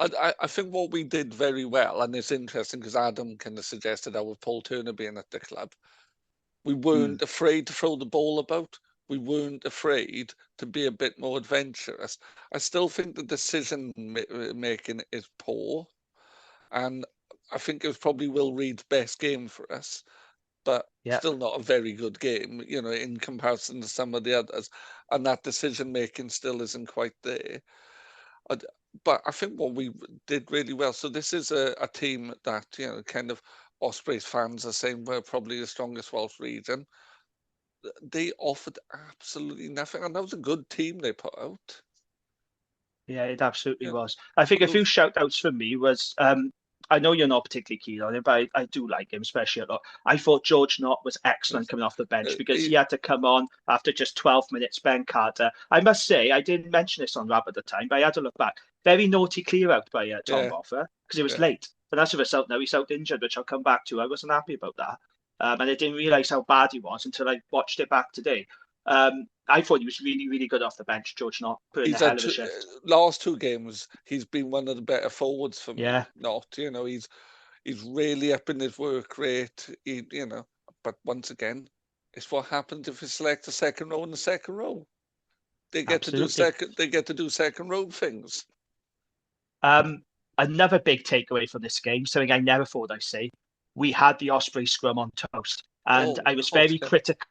I think what we did very well, and it's interesting because Adam kind of suggested that with Paul Turner being at the club, we weren't afraid to throw the ball about. We weren't afraid to be a bit more adventurous. I still think the decision making is poor, and I think it was probably Will Reed's best game for us, but Yeah, still not a very good game, in comparison to some of the others. And that decision making still isn't quite there. But I think what we did really well. So this is a team that, kind of Ospreys fans are saying we're probably the strongest Welsh region. They offered absolutely nothing, and that was a good team they put out. yeah, it absolutely Yeah. was. I think a So, few shout outs for me was I know you're not particularly keen on him, but I do like him, especially a lot. I thought George Knott was excellent coming off the bench because he had to come on after just 12 minutes. Ben Carter, I must say, I didn't mention this on Rab at the time, but I had to look back. Very naughty clear out by Tom yeah, Boffer because it was yeah. late. And as a result, now he's out injured, which I'll come back to. I wasn't happy about that. And I didn't realise how bad he was until I watched it back today. I thought he was really, really good off the bench. George Knott put in a He's hell had of a shift. last two games. He's been one of the better forwards for Yeah, me. Not, he's really up in his work rate. But once again, it's what happens if you select a second row in the second row. They get to do absolutely. second row things. Another big takeaway from this game, something I never thought I'd say, we had the Osprey scrum on toast. And Oh, I of was course, very yeah. critical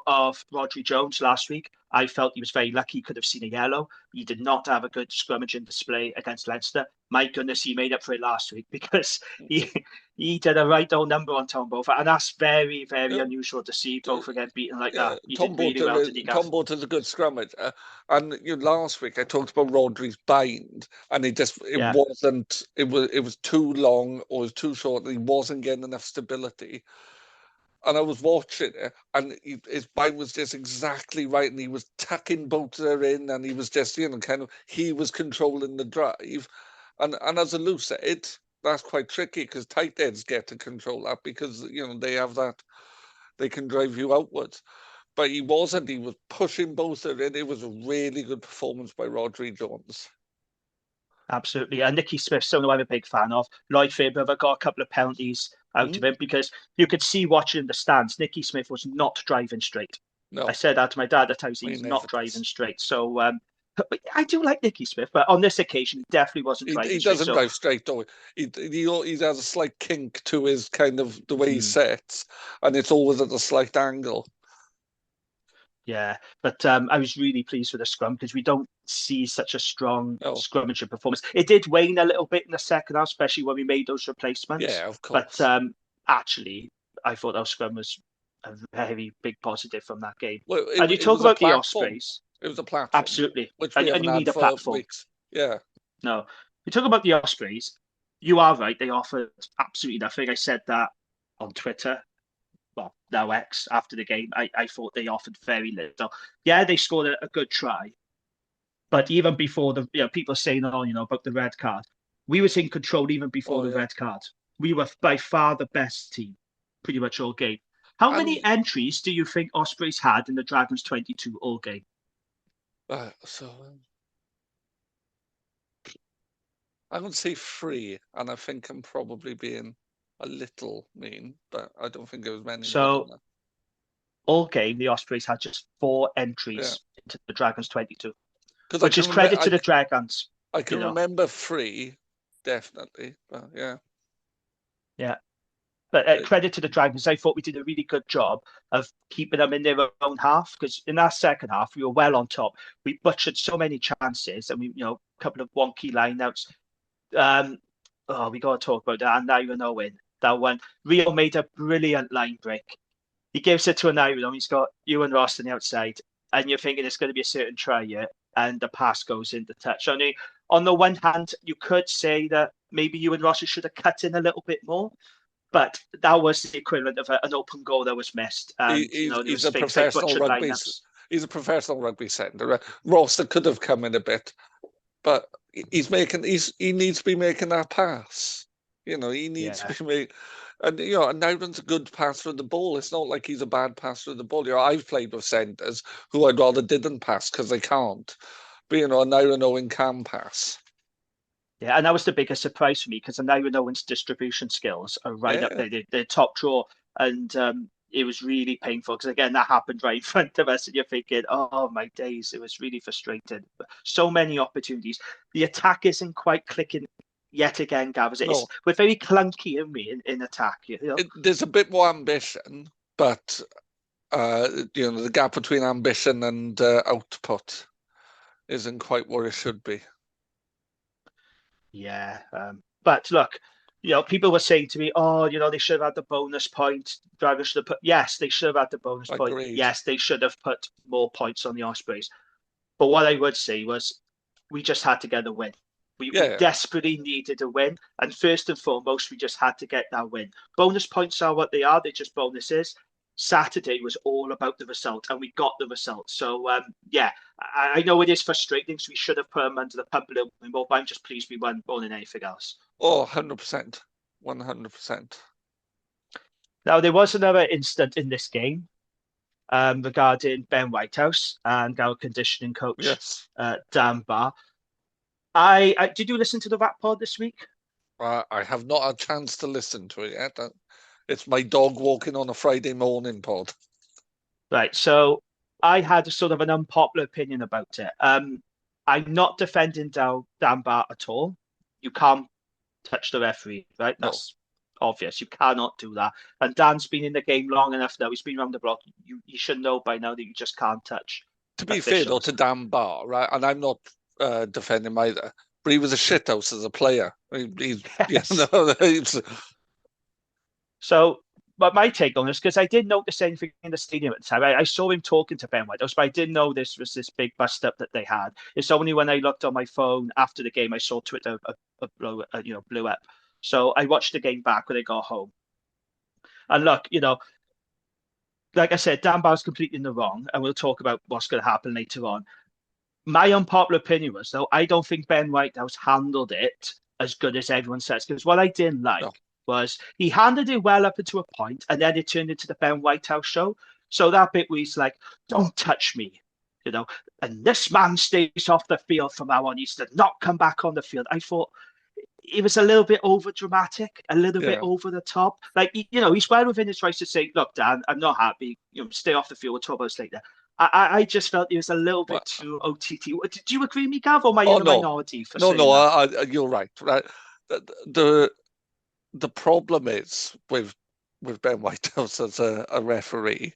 of Rodri Jones last week. I felt he was very lucky. He could have seen a yellow. He did not have a good scrummaging display against Leinster. My goodness, he made up for it last week because he did a right old number on Tom Botha, and that's very, very Yeah. unusual to see Botha get beaten like Yeah, that. He did really well, didn't he, Gav? Tom Botter's a good scrummager. And last week I talked about Rodri's bind, and Yeah, it was too long or it was too short. He wasn't getting enough stability. And I was watching it, and his bind was just exactly right, and he was tucking Bother in, and he was just he was controlling the drive. And as a loose head, that's quite tricky because tight heads get to control that because they have that, they can drive you outwards. But he wasn't. He was pushing both of it. It was a really good performance by Rodri Jones. absolutely. And Nicky Smith, someone I'm a big fan of. Lloyd Fairbrother got a couple of penalties out of Mm? him because you could see watching the stands, Nicky Smith was not driving straight. I No, said that to my dad at times. he He's never not does. driving straight. So but I do like Nicky Smith, but on this occasion, he definitely wasn't He driving straight. doesn't So drive straight though. He has a slight kink to his kind of the way he sets, and it's always at a slight angle. yeah, but I was really pleased with the scrum because we don't see such a strong No, scrummaging performance. It did wane a little bit in the second half, especially when we made those replacements. yeah, of But course. actually, I thought our scrum was a very big positive from that game. Well, And you it talk was a about the platform. Ospreys, It was a platform, absolutely, which we and haven't you had need a for platform. weeks. Yeah, No, you talk about the Ospreys. You are right; they offered absolutely nothing. I said that on Twitter. Well, now X after the game. I thought they offered very little. Yeah, they scored a good try, but even before the people saying about the red card, we was in control even before oh the yeah, red card. We were by far the best team, pretty much all game. How and many entries do you think Ospreys had in the Dragons 22 all game? so I would say three, and I think I'm probably being a little mean, but I don't think it was many more than So that. all game, the Ospreys had just 4 Yeah, entries into the Dragons 22, because which is credit to the Dragons. I You can know, remember three, definitely. But yeah, yeah. But credit to the Dragons. I thought we did a really good job of keeping them in their own half, because in that second half, we were well on top. We butchered so many chances, and a couple of wonky lineouts. We got to talk about that. And now you know that one. Rio made a brilliant line break. He gives it to an Iron. He's got you and Ross on the outside, and you're thinking it's going to be a certain try here, and the pass goes into touch. Only on the one hand, you could say that maybe you and Ross should have cut in a little bit more. But that was the equivalent of an open goal that was missed. And he's a professional rugby. He's a professional rugby centre. Ross could have come in a bit, but he needs to be making that pass. He needs to be making. And and Nyron's a good passer of the ball. It's not like he's a bad passer of the ball. I've played with centres who I'd rather didn't pass because they can't. But Nyron Owen can pass. Yeah, and that was the biggest surprise for me, because Nyron Owen's distribution skills are right up there. They're top drawer, and it was really painful because, again, that happened right in front of us, and you're thinking, oh, my days, it was really frustrating. So many opportunities. The attack isn't quite clicking yet again, Gav. We're very clunky, aren't we, in attack? There's a bit more ambition, but the gap between ambition and output isn't quite where it should be. Yeah, but look, people were saying to me, "Oh, they should have had the bonus point. Dragons should have put." Yes, they should have had the bonus point. Agreed. Yes, they should have put more points on the Ospreys. But what I would say was, we just had to get a win. We desperately needed a win, and first and foremost, we just had to get that win. Bonus points are what they are; they're just bonuses. Saturday was all about the result, and we got the result. So, I know it is frustrating, so we should have put them under the pump a little bit more, but I'm just pleased we won more than anything else. Oh, 100%. 100%. Now, there was another incident in this game regarding Ben Whitehouse and our conditioning coach, Dan Barr. Did you listen to the Rap Pod this week? I have not had a chance to listen to it yet. It's my dog walking on a Friday morning pod. Right, so I had a sort of an unpopular opinion about it. I'm not defending Dan Barr at all. You can't touch the referee, right? That's obvious. You cannot do that. And Dan's been in the game long enough now. He's been around the block. You should know by now that you just can't touch. To be fair, though, to Dan Barr, right? And I'm not defending him either, but he was a shithouse as a player. So, but my take on this, because I didn't notice anything in the stadium at the time. I saw him talking to Ben Whitehouse, but I didn't know this was this big bust up that they had. It's only when I looked on my phone after the game I saw Twitter blew up. So I watched the game back when I got home. And look, like I said, Dan Barr's completely in the wrong, and we'll talk about what's going to happen later on. My unpopular opinion was, though, I don't think Ben Whitehouse handled it as good as everyone says, because what I didn't like was he handled it well up until a point, and then it turned into the Ben Whitehouse show. So that bit where he's like, "Don't touch me," and this man stays off the field from now on. He's to not come back on the field. I thought it was a little bit over dramatic, a little bit over the top. Like, he's well within his rights to say, "Look, Dan, I'm not happy. Stay off the field. We'll talk about this later." I just felt it was a little bit too OTT. Do you agree with me, Gav, or am I in the minority for saying that? You're right. Right. The problem is with Ben Whitehouse as a referee,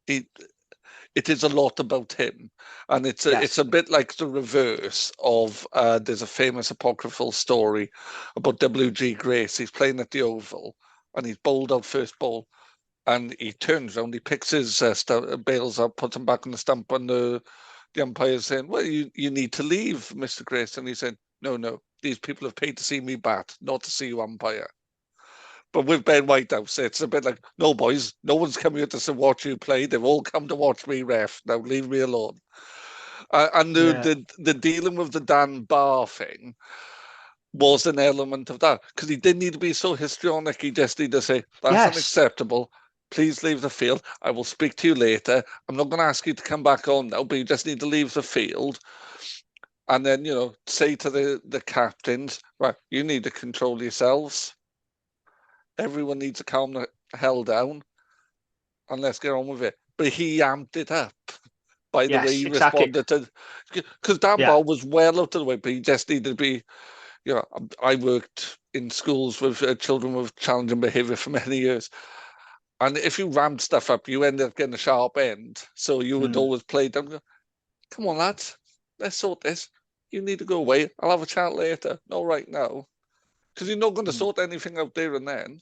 it is a lot about him, and it's a bit like the reverse of there's a famous apocryphal story about W.G. Grace. He's playing at the Oval, and he's bowled out first ball, and he turns around, he picks his bails up, puts them back on the stump, and the umpire's saying, "Well, you need to leave, Mr. Grace," and he said, "No, these people have paid to see me bat, not to see you umpire." But with Ben Whitehouse, it's a bit like, "No, boys, no one's come here to watch you play. They've all come to watch me ref. Now leave me alone." And the dealing with the Dan Barr thing was an element of that, because he didn't need to be so histrionic. He just needed to say, "That's unacceptable. Please leave the field. I will speak to you later. I'm not going to ask you to come back on now, but you just need to leave the field." And then, say to the captains, "Right, you need to control yourselves. Everyone needs to calm the hell down, and let's get on with it." But he amped it up by the way he responded to, because Dan Barr was well out of the way, but he just needed to be, I worked in schools with children with challenging behaviour for many years. And if you ramped stuff up, you ended up getting a sharp end. So you would always play down, go, come on, lads, let's sort this. You need to go away. I'll have a chat later. Not right now. Because you're not going to sort anything out there and then.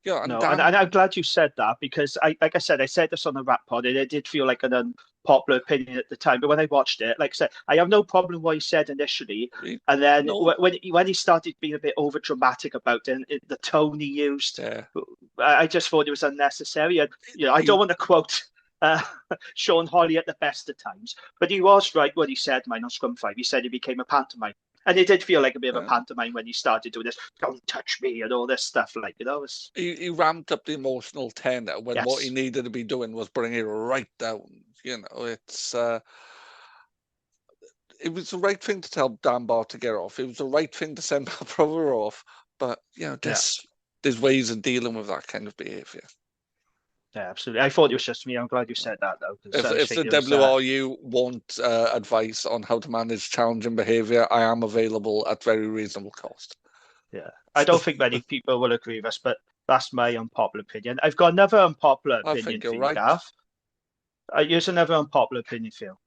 Yeah, and No, and I'm glad you said that, because like I said this on the Rap Pod, and it did feel like an unpopular opinion at the time. But when I watched it, like I said, I have no problem with what he said initially, and then No. when he started being a bit over dramatic about it, and the tone he used, Yeah. I just thought it was unnecessary. And I don't want to quote Sean Holly at the best of times, but he was right when he said, mine on Scrum 5, he said he became a pantomime. And it did feel like a bit of a pantomime when he started doing this, don't touch me, and all this stuff. Like, he ramped up the emotional tenor when what he needed to be doing was bringing it right down. It's it was the right thing to tell Dan Bart to get off. It was the right thing to send my brother off. But there's ways of dealing with that kind of behaviour. Yeah, absolutely. I thought it was just me. I'm glad you said that, though. If the WRU want advice on how to manage challenging behaviour, I am available at very reasonable cost. Yeah, I don't think many people will agree with us, but that's my unpopular opinion. I've got another unpopular opinion for you, Gav. Here's another unpopular opinion, Phil.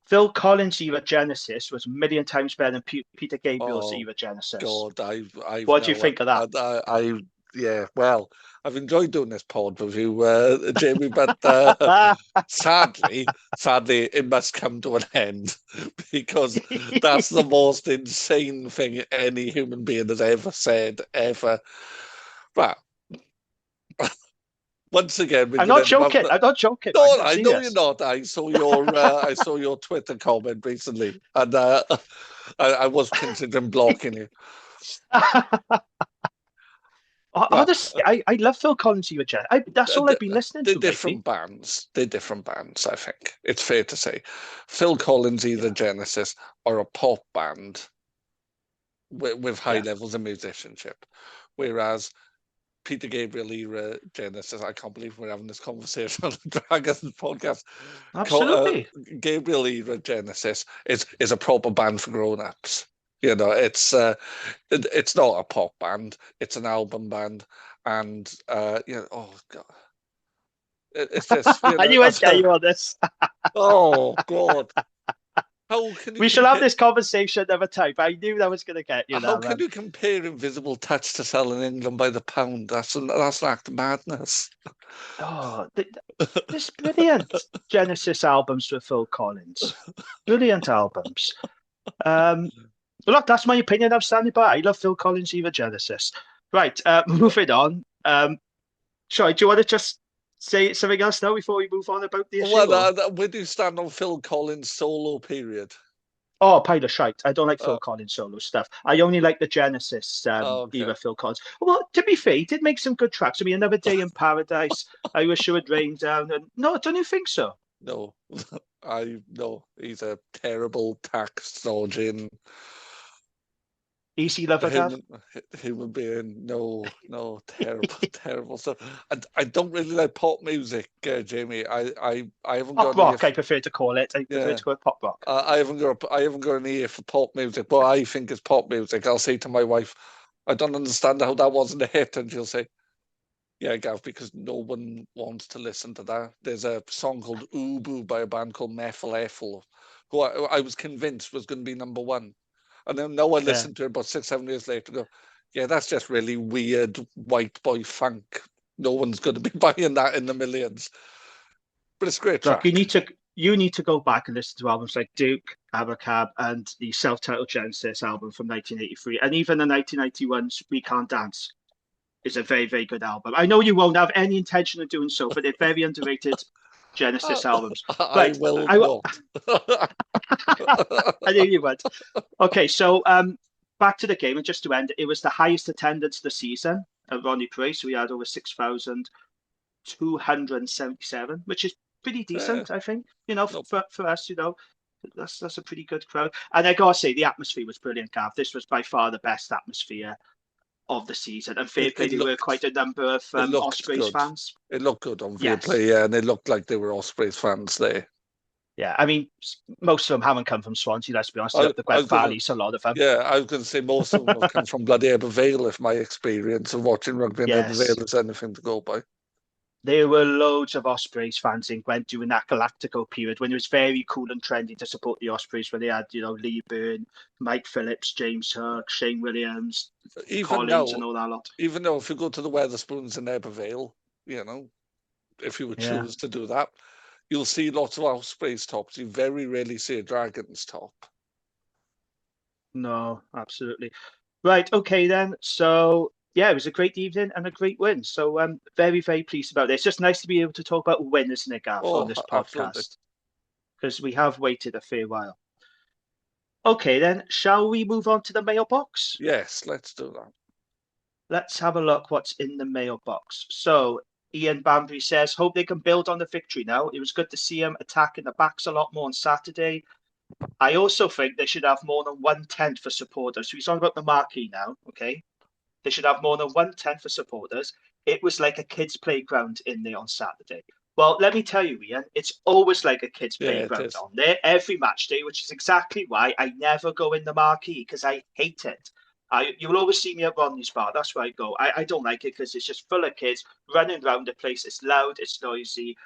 Phil Collins' era Genesis was a million times better than Peter Gabriel's era Genesis. God, what do you think of that? Well, I've enjoyed doing this pod with you, Jamie, but sadly, it must come to an end, because that's the most insane thing any human being has ever said, ever. But once again, I'm not joking. I'm not joking. No, I know you're not. I saw your Twitter comment recently, and I was considering blocking you. Honestly, I love Phil Collins' era Genesis. That's all I've been listening to. They're different bands, I think. It's fair to say. Phil Collins' era Genesis are a pop band with high levels of musicianship, whereas Peter Gabriel era Genesis, I can't believe we're having this conversation on the Dragons podcast. Absolutely. Gabriel era Genesis is a proper band for grown-ups. It's not a pop band, it's an album band, and oh god, it's just I knew I'd get you on this. Oh god. How can you we shall have this conversation another time, but I knew that was going to get you. How can you compare Invisible Touch to Selling England by the Pound? That's an act of madness. Oh, this brilliant Genesis albums with Phil Collins. Brilliant albums. Look, that's my opinion. I'm standing by. I love Phil Collins' era Genesis. Right, moving on. Sorry, do you want to just say something else now before we move on about the issue? Well, where do you stand on Phil Collins' solo period? Oh, pile of shite. I don't like Phil Collins solo stuff. I only like the Genesis era Phil Collins. Well, to be fair, he did make some good tracks. I mean, Another Day in Paradise, I Wish It Would Rain Down. And no, don't you think so? No, he's a terrible tax dodging. Easy lover, human being. No, terrible stuff. I don't really like pop music, Jamie. I haven't got pop rock. I prefer to call it. I prefer to call it pop rock. I haven't got an ear for pop music, but I think it's pop music. I'll say to my wife, I don't understand how that wasn't a hit, and she'll say, yeah, Gav, because no one wants to listen to that. There's a song called Ubu by a band called Methyl Ethel, who I was convinced was going to be number one. And then now I listened to it about 6-7 years later and go, yeah, that's just really weird white boy funk. No one's going to be buying that in the millions. But it's a great track. You need to go back and listen to albums like Duke, Abacab, and the self-titled Genesis album from 1983. And even the 1991's We Can't Dance is a very, very good album. I know you won't have any intention of doing so, but they're very underrated Genesis albums. I will not. I knew you would. Okay, so back to the game, and just to end, it was the highest attendance of the season at Ronnie Price. We had over 6,277, which is pretty decent, I think. For us, that's a pretty good crowd. And I gotta say, the atmosphere was brilliant, Gav. This was by far the best atmosphere of the season, and fair play, there were quite a number of Ospreys fans. It looked good on fair play, and it looked like there were Ospreys fans there. Yeah, I mean, most of them haven't come from Swansea, let's be honest. I, The I Gwent was gonna, Valley's a lot of them. yeah, I was going to say most of them have come from bloody Abervale, if my experience of watching rugby in Yes. Abervale is anything to go by. There were loads of Ospreys fans in Gwent during that Galactico period when it was very cool and trendy to support the Ospreys, when they had, Lee Byrne, Mike Phillips, James Hook, Shane Williams, Even Collins, now, and all that lot. even though if you go to the Weatherspoons in Abervale, if you would Yeah. choose to do that, you'll see lots of Ospreys tops. You very rarely see a Dragons top. No, absolutely. Right, okay then. So, yeah, it was a great evening and a great win. So, very, very pleased about this. It's just nice to be able to talk about winners, isn't it, Gav, on Oh, this absolutely. podcast, because we have waited a fair while. Okay, then, shall we move on to the mailbox? Yes, let's do that. Let's have a look what's in the mailbox. So, Ian Bambury says, hope they can build on the victory now. It was good to see them attacking the backs a lot more on Saturday. I also think they should have more than one tent for supporters. So he's talking about the marquee now, okay? They should have more than one tent for supporters. It was like a kids' playground in there on Saturday. Well, let me tell you, Ian, it's always like a kids' Yeah, it playground is. on there every match day, which is exactly why I never go in the marquee, because I hate it. You will always see me at Rodney's Bar. That's where I go. I don't like it because it's just full of kids running around the place. It's loud, it's noisy.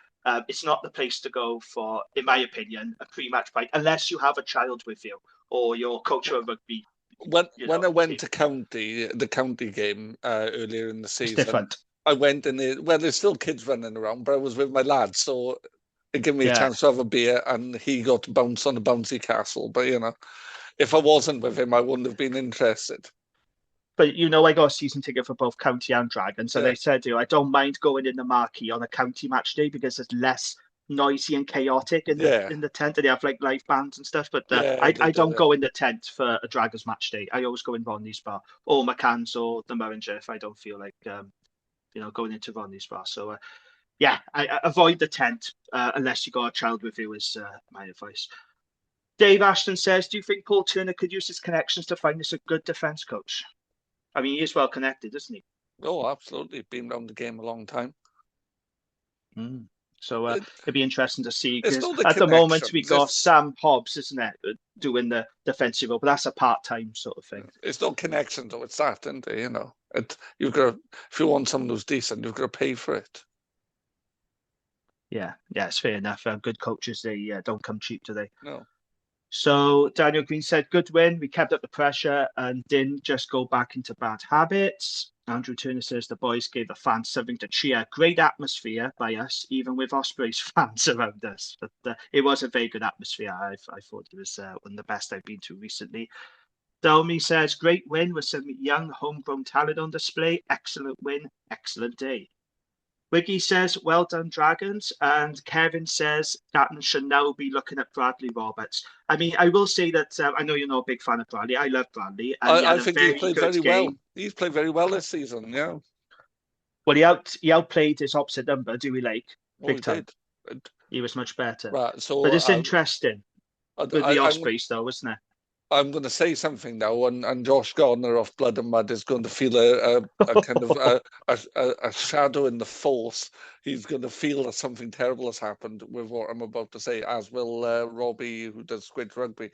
It's not the place to go for, in my opinion, a pre-match fight, unless you have a child with you or your coach of rugby. When I went Team. to the county game earlier in the It's season, different. I went in there. Well, there's still kids running around, but I was with my lad, so it gave me a Yeah. chance to have a beer, and he got to bounce on a bouncy castle. But if I wasn't with him, I wouldn't have been interested. But I got a season ticket for both county and Dragons, and Yeah. I said, I don't mind going in the marquee on a county match day because it's less noisy and chaotic in the tent, and they have like live bands and stuff. But Yeah, they I do, don't yeah. go in the tent for a Dragons match day. I always go in Rodney's Bar or McCann's or the Murringer if I don't feel like going into Rodney's Bar. So I avoid the tent unless you got a child with you, is my advice. Dave Ashton says, do you think Paul Turner could use his connections to find us a good defence coach? I mean, he is well connected, isn't he? Oh, absolutely. Been around the game a long time. So it'd be interesting to see, It's because not the at the moment we connections, got Sam Hobbs, isn't it, doing the defensive role, but that's a part-time sort of thing. It's not connections, though. It's that, isn't it? You've got if you want someone who's decent, you've got to pay for it. Yeah, it's fair enough. Good coaches, they don't come cheap, do they? No. So Daniel Green said, good win. We kept up the pressure and didn't just go back into bad habits. Andrew Turner says the boys gave the fans something to cheer. Great atmosphere by us, even with Ospreys fans around us. But it was a very good atmosphere. I thought it was one of the best I've been to recently. Dalmy says, great win with some young homegrown talent on display. Excellent win, excellent day. Wiggy says, well done, Dragons. And Kevin says, Gatton should now be looking at Bradley Roberts. I mean, I will say that I know you're not a big fan of Bradley. I love Bradley. And I think he played very well. He's played very well this season, yeah. Well, he outplayed his opposite number, Dewey Lake, big time. Did. He was much better. Right, so but it's interesting with the Ospreys, though, isn't it? I'm going to say something now, and Josh Gardner off Blood and Mud is going to feel a kind of a shadow in the force. He's going to feel that something terrible has happened with what I'm about to say, as will Robbie, who does Squid Rugby.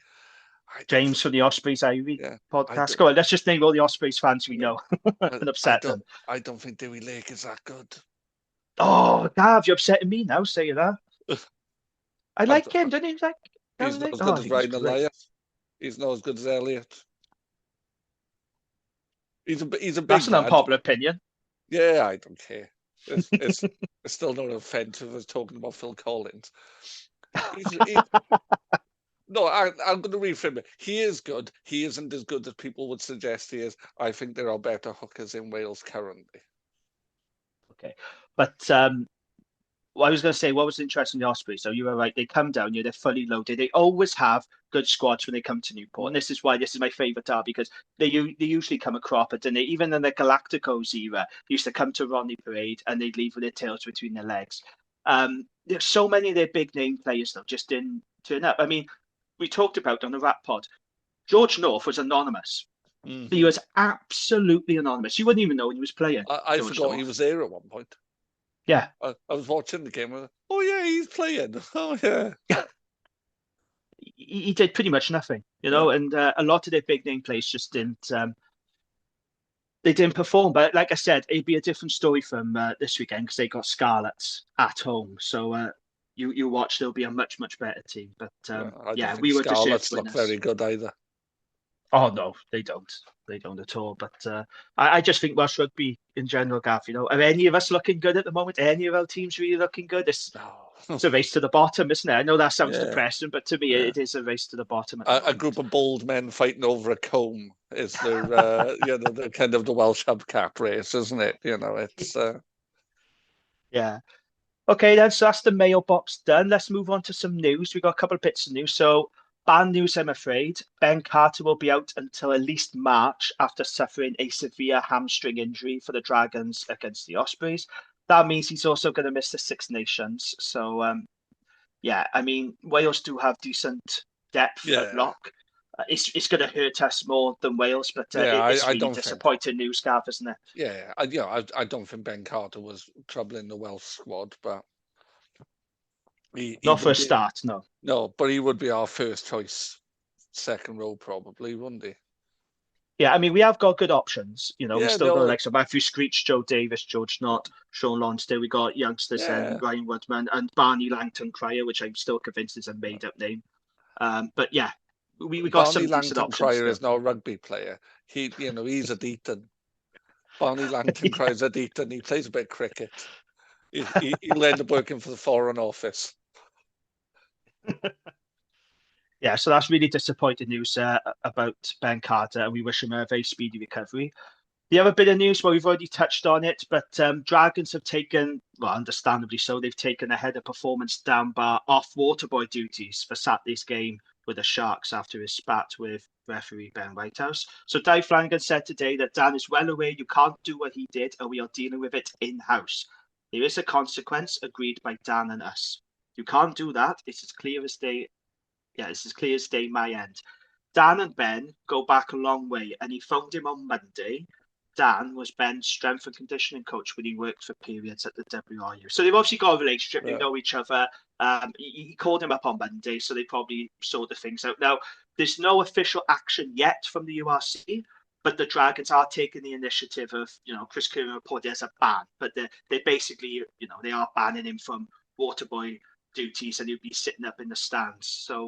James from the Ospreys Ivy podcast. Go on, let's just name all the Ospreys fans we know and upset them. I don't think Dewey Lake is that good. Oh, Gav, you're upsetting me now saying that. I like him, don't you? He's not as good as Ryan Elias. He's not as good as Elliot. He's a big That's an unpopular opinion. Yeah, I don't care. It's still not offensive as talking about Phil Collins. No, I'm going to reframe it. He is good. He isn't as good as people would suggest he is. I think there are better hookers in Wales currently. Okay. But I was going to say, what was interesting in the Ospreys? So you were right. They come down, they're fully loaded. They always have good squads when they come to Newport. And this is why this is my favourite derby, because they usually come a cropper, don't they? Even in the Galacticos era, they used to come to Rodney Parade and they'd leave with their tails between their legs. There's so many of their big name players, though, just didn't turn up. I mean, we talked about on the Rat Pod, George North was anonymous. Mm-hmm. He was absolutely anonymous. You wouldn't even know when he was playing. I forgot North. He was there at one point. Yeah. I was watching the game. Oh, yeah, he's playing. Oh, yeah. he did pretty much nothing, and a lot of their big name players just didn't. They didn't perform, but like I said, it'd be a different story from this weekend because they got Scarlets at home. So you watch, there'll be a much better team. But I don't think we were deserved Scarlets look winners. very good either. Oh no, they don't. They don't at all. But I just think Welsh rugby in general, Gav. Are any of us looking good at the moment? Any of our teams really looking good? It's a race to the bottom, isn't it? I know that sounds depressing, but to me, it is a race to the bottom. A group of bald men fighting over a comb is the kind of the Welsh hubcap race, isn't it? It's Yeah. Okay, then. So that's the mailbox done. Let's move on to some news. We got a couple of bits of news. So bad news, I'm afraid. Ben Carter will be out until at least March after suffering a severe hamstring injury for the Dragons against the Ospreys. That means he's also going to miss the Six Nations. So I mean, Wales do have decent depth at lock. It's going to hurt us more than Wales, but it's I really don't disappointing news, Gav, isn't it? Yeah, I don't think Ben Carter was troubling the Welsh squad, but not for a start, no. No, but he would be our first choice, second row probably, wouldn't he? Yeah, I mean, we have got good options. We still got like Matthew Screech, Joe Davis, George Knott, Sean Lonsdale. We got youngsters and Ryan Woodman and Barney Langton Cryer, which I'm still convinced is a made-up name. But yeah, we got some decent options. Barney Langton Cryer is not a rugby player. He's a Deaton. Barney Langton Crier's a Deaton. He plays a bit of cricket. He'll end up working for the Foreign Office. Yeah, so that's really disappointing news about Ben Carter, and we wish him a very speedy recovery. The other bit of news, well, we've already touched on it, but Dragons have taken, well, understandably so, they've taken a head of performance down bar off waterboy duties for Saturday's game with the Sharks after his spat with referee Ben Whitehouse. So Dave Flanagan said today that Dan is well aware you can't do what he did, and we are dealing with it in-house. There is a consequence agreed by Dan and us. You can't do that. It's as clear as day. Yeah, it's as clear as day my end. Dan and Ben go back a long way, and he phoned him on Monday. Dan was Ben's strength and conditioning coach when he worked for periods at the WRU. So they've obviously got a relationship. They know each other. He called him up on Monday, so they probably sorted things out. Now, there's no official action yet from the URC, but the Dragons are taking the initiative of, Chris Curran reported as a ban, but they basically, they are banning him from waterboy duties, and he'll be sitting up in the stands. So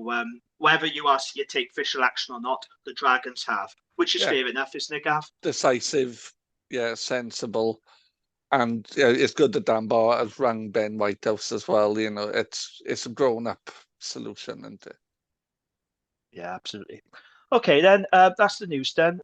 whether URC take official action or not, the Dragons have, which is fair enough, isn't it, Gav? Decisive, sensible, and it's good that Dan Barr has rung Ben Whitehouse as well. It's a grown-up solution, isn't it? Yeah, absolutely. Okay, then that's the news. Then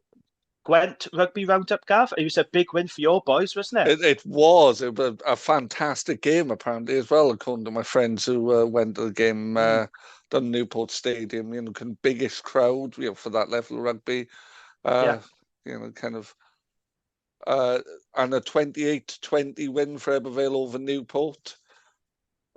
Gwent Rugby Roundup, Gav. It was a big win for your boys, wasn't it? It was a fantastic game, apparently, as well, according to my friends who went to the game down Newport Stadium. Biggest crowd, for that level of rugby. And a 28-20 win for Ebervale over Newport.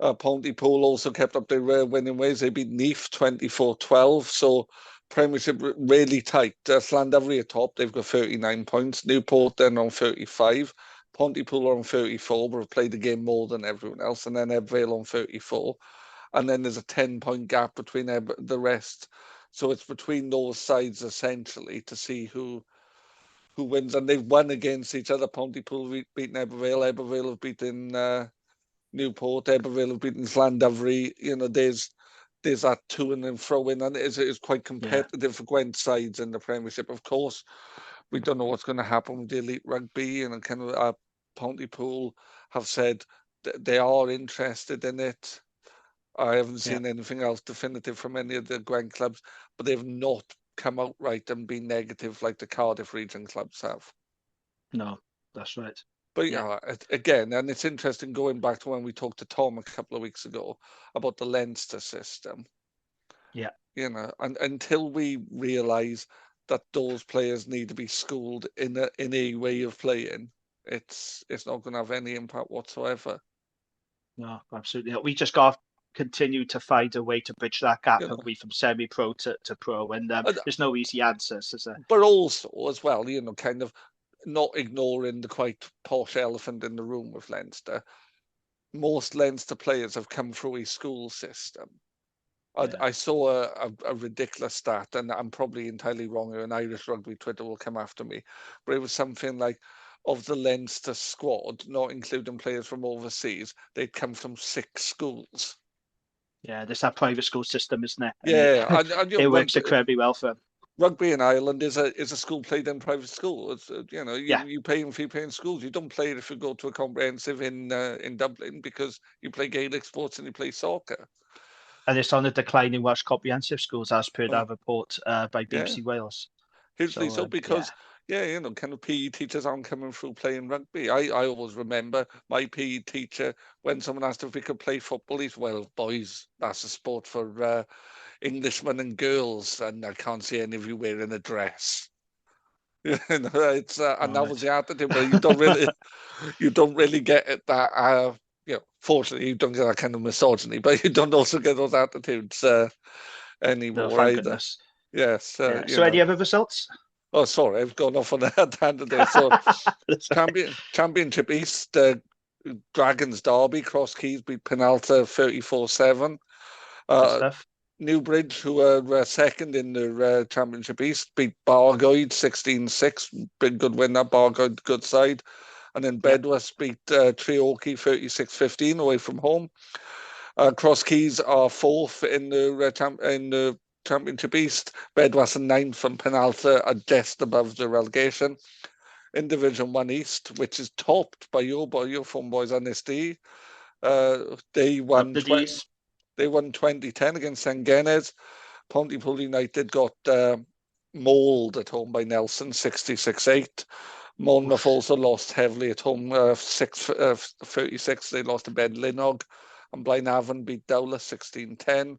Pontypool also kept up their winning ways. They beat Neath 24-12. So Premiership really tight. Llandovery at top, they've got 39 points. Newport then on 35. Pontypool are on 34, but have played the game more than everyone else. And then Ebervale on 34. And then there's a 10-point gap between the rest. So it's between those sides, essentially, to see who wins. And they've won against each other. Pontypool have beaten Ebervale. Ebervale have beaten Newport. Ebervale have beaten Llandovery. There's that to and then throw in, and it's quite competitive for Gwent sides in the Premiership. Of course, we don't know what's going to happen with the elite rugby, and Pontypool have said they are interested in it. I haven't seen anything else definitive from any of the Gwent clubs, but they've not come out right and been negative like the Cardiff region clubs have. No, that's right. But again, and it's interesting going back to when we talked to Tom a couple of weeks ago about the Leinster system. Yeah. And until we realise that those players need to be schooled in a way of playing, it's not going to have any impact whatsoever. No, absolutely. We just got to continue to find a way to bridge that gap, from semi-pro to pro, and there's no easy answers, is there? But also, as well, kind of not ignoring the quite posh elephant in the room with Leinster. Most Leinster players have come through a school system. I saw a ridiculous stat, and I'm probably entirely wrong here, and Irish Rugby Twitter will come after me, but it was something like, of the Leinster squad, not including players from overseas, they'd come from 6 schools. Yeah, there's that private school system, isn't it? And Yeah, and it works incredibly well for them. Rugby in Ireland is a school played in private school. It's Yeah. you pay in fee paying schools. You don't play it if you go to a comprehensive in Dublin, because you play Gaelic sports and you play soccer. And it's on the decline in Welsh comprehensive schools, as per Oh, that report by yeah. BBC Wales. Hugely so, because kind of PE teachers aren't coming through playing rugby. I always remember my PE teacher, when someone asked if we could play football, he's, well, boys, that's a sport for Englishmen and girls, and I can't see any of you wearing a dress. And that was the attitude, but you don't really get it that. Fortunately, you don't get that kind of misogyny, but you don't also get those attitudes anymore No, thank either. goodness. Yes. So, any other results? Oh, sorry, I've gone off on a tangent there. So, Championship East, Dragons Derby, Cross Keys beat Penalta 34-7. Good stuff. Newbridge, who are second in the Championship East, beat Bargoed 16-6. Big good win, that Bargoed, good side. And then Bedwas beat Treorchy 36-15 away from home. Cross Keys are fourth in the Championship East. Bedwas and ninth from Penalta are just above the relegation. In Division 1 East, which is topped by your former boys NSD, they won 2010 against Sengenez. Pontypool United got mauled at home by Nelson 66-8. Monmouth also lost heavily at home 36. They lost to Ben Linnog. And Blaenavon beat Dowler 16-10.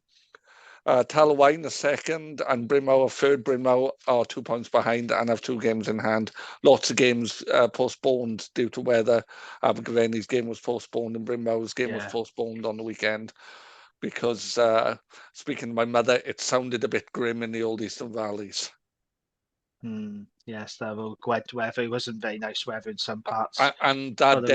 Talwine are second, and Brynmawr are third. Brynmawr are 2 points behind and have 2 games in hand. Lots of games postponed due to weather. Abergavenny's game was postponed, and Brynmawr's game was postponed on the weekend because, speaking to my mother, it sounded a bit grim in the old Eastern Valleys. Yes, that wet weather. It wasn't very nice weather in some parts. And that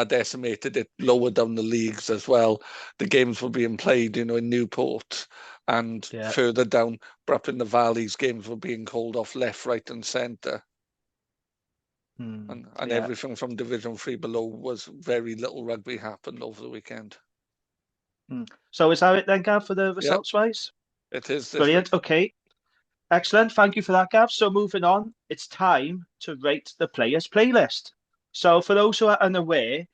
decimated it lower down the leagues as well. The games were being played, in Newport and further down, but up in the valleys, games were being called off left, right, and centre. And everything from Division 3 below was very little rugby happened over the weekend. So is that it then, Gav, for the results-wise? It is. Brilliant. Okay. Excellent. Thank you for that, Gav. So moving on, it's time to rate the players' playlist. So for those who are unaware,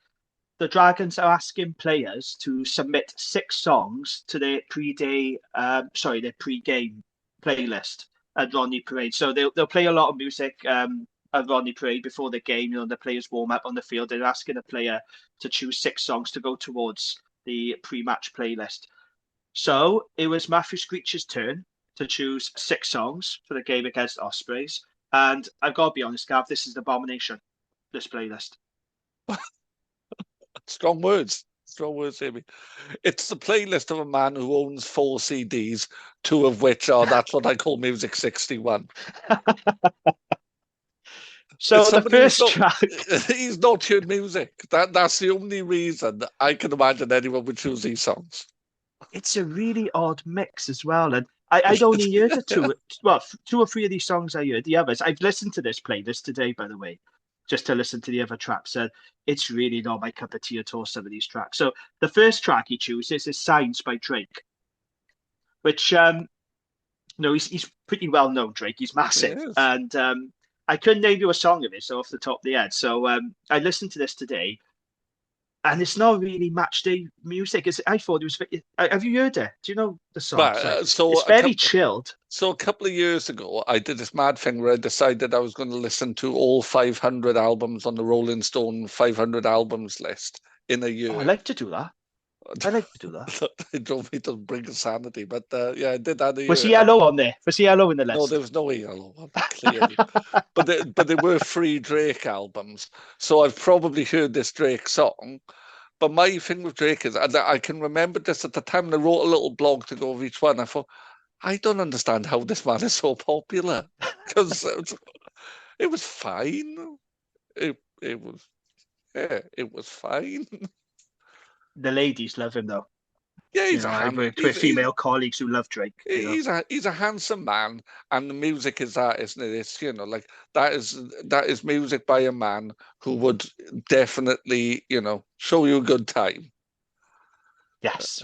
the Dragons are asking players to submit 6 songs to their pre-game playlist at Rodney Parade. So they'll play a lot of music at Rodney Parade before the game. The players warm up on the field. They're asking a player to choose 6 songs to go towards the pre-match playlist. So it was Matthew Screech's turn to choose 6 songs for the game against Ospreys. And I've got to be honest, Gav, this is an abomination, this playlist. Strong words, Amy. It's the playlist of a man who owns 4 CDs, 2 of which are That's What I Call Music 61. So the first track... He's not heard music. That's the only reason I can imagine anyone would choose these songs. It's a really odd mix as well. And I'd only heard 2 or 3 of these songs I heard. The others, I've listened to this playlist today, by the way, just to listen to the other tracks. And it's really not my cup of tea at all, some of these tracks. So the first track he chooses is Signs by Drake, which, he's pretty well known, Drake. He's massive. Yes. And I couldn't name you a song of his off the top of the head. So I listened to this today. And it's not really match day music. I thought it was. Have you heard it? Do you know the song? It's very chilled. So a couple of years ago, I did this mad thing where I decided I was going to listen to all 500 albums on the Rolling Stone 500 albums list in a year. Oh, I like to do that. It drove me to brink of sanity, but I did that a year. Was Yellow on there? Was Yellow in the list? No, there was no Yellow on there, clearly. but there were 3 Drake albums, so I've probably heard this Drake song. But my thing with Drake is, I can remember this at the time, and I wrote a little blog to go over each one. I thought, I don't understand how this man is so popular, because it was fine. It was fine. The ladies love him, though. Yeah, You he's know, a I've hand. worked with female colleagues who love Drake. You know, He's a handsome man, and the music is that, isn't it? It's like that is music by a man who would definitely show you a good time. yes,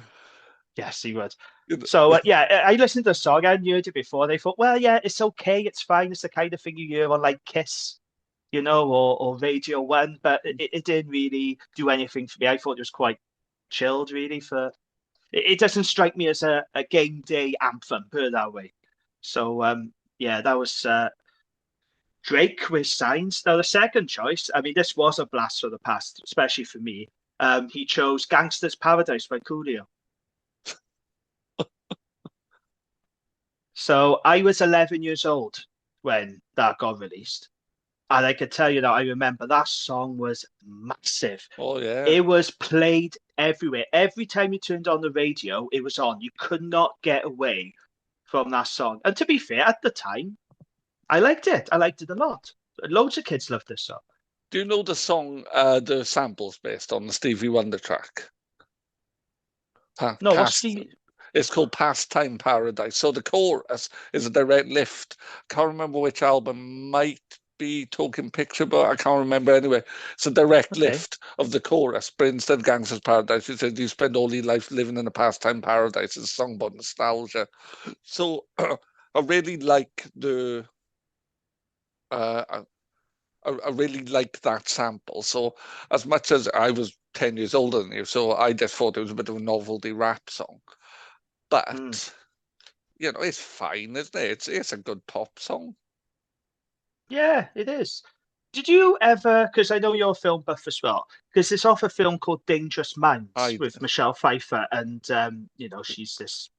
yes, he would. You know, So yeah, I listened to the song. I hadn't heard it before. And I thought, well, yeah, it's okay, it's fine. It's the kind of thing you hear on like Kiss, or Radio One. But it didn't really do anything for me. I thought it was quite chilled, really. It doesn't strike me as a game day anthem, put it that way. So yeah, that was Drake with Signs. Now the second choice, I mean, this was a blast for the past, especially for me. He chose Gangster's Paradise by Coolio. So I was 11 years old when that got released. And I can tell you that I remember that song was massive. oh yeah. It was played everywhere. Every time you turned on the radio, it was on. You could not get away from that song. And to be fair, at the time, I liked it. I liked it a lot. Loads of kids loved this song. Do you know the song, the samples based on the Stevie Wonder track? No, what's the... It's called Pastime Paradise. So the chorus is a direct lift. Can't remember which album. Might be Talking Picture, but I can't remember anyway. It's a direct lift of the chorus, but instead of Gangster's Paradise, it says you spend all your life living in a pastime paradise. It's a song about nostalgia. So I really like the... I really like that sample. So as much as I was 10 years older than you, so I just thought it was a bit of a novelty rap song. But, it's fine, isn't it? It's a good pop song. Yeah, it is. Did you ever, because I know you're a film buff as well, because it's off a film called Dangerous Minds with Michelle Pfeiffer, and, she's this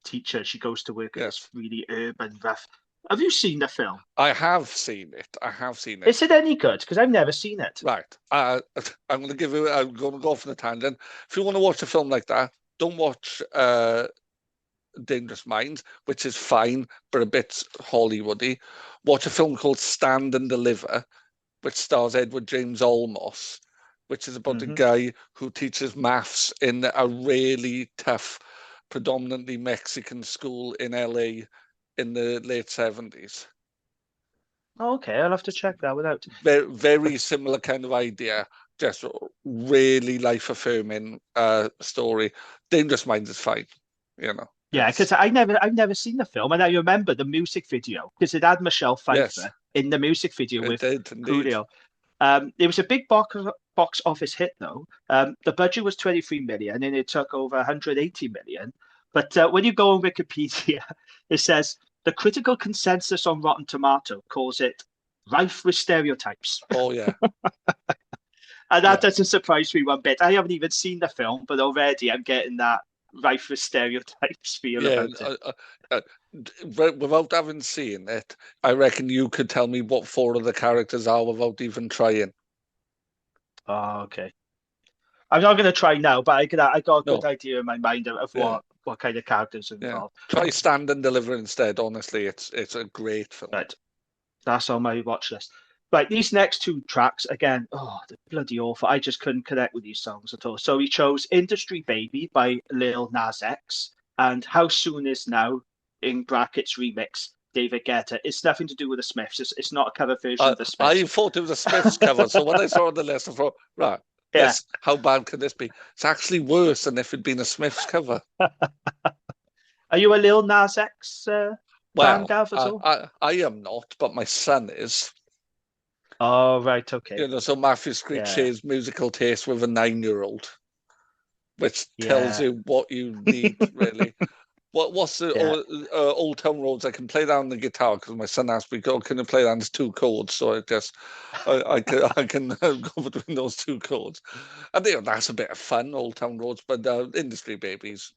teacher. She goes to work at this really urban, rough. Have you seen the film? I have seen it. Is it any good? Because I've never seen it. Right. I'm going to go off on a tangent. If you want to watch a film like that, don't watch Dangerous Minds, which is fine, but a bit Hollywoody. Watch a film called Stand and Deliver, which stars Edward James Olmos, which is about a guy who teaches maths in a really tough, predominantly Mexican school in LA in the late 70s. Okay, I'll have to check that one out. Very, very similar kind of idea, just really life-affirming story. Dangerous Minds is fine, Yeah, because I've never seen the film, and I remember the music video because it had Michelle Pfeiffer in the music video with Coolio. It was a big box office hit, though. The budget was 23 million, and it took over 180 million. But when you go on Wikipedia, it says the critical consensus on Rotten Tomato calls it rife with stereotypes. Oh yeah. And that doesn't surprise me one bit. I haven't even seen the film, but already I'm getting that rife with stereotypes feel about it. Without having seen it, I reckon you could tell me what 4 of the characters are without even trying. Oh, okay. I'm not going to try now, but I got a good idea in my mind of what kind of characters are involved. Try Stand and Deliver instead. Honestly, it's a great film. Right. That's on my watch list. Right, these next 2 tracks, again, they're bloody awful. I just couldn't connect with these songs at all. So he chose Industry Baby by Lil Nas X and How Soon Is Now, in brackets remix, David Guetta. It's nothing to do with the Smiths. It's not a cover version of the Smiths. I thought it was a Smiths cover. So when I saw the list, I thought, right, yes, how bad can this be? It's actually worse than if it'd been a Smiths cover. Are you a Lil Nas X fan, Gav, at all? I am not, but my son is. Oh, right, okay. So Matthew Screech shares musical taste with a 9-year-old, which tells you what you need, really. What's the Old Town Roads? I can play that on the guitar because my son asked me, can you play that? And it's 2 chords, so I can go between those 2 chords. And that's a bit of fun, Old Town Roads, but Industry Babies,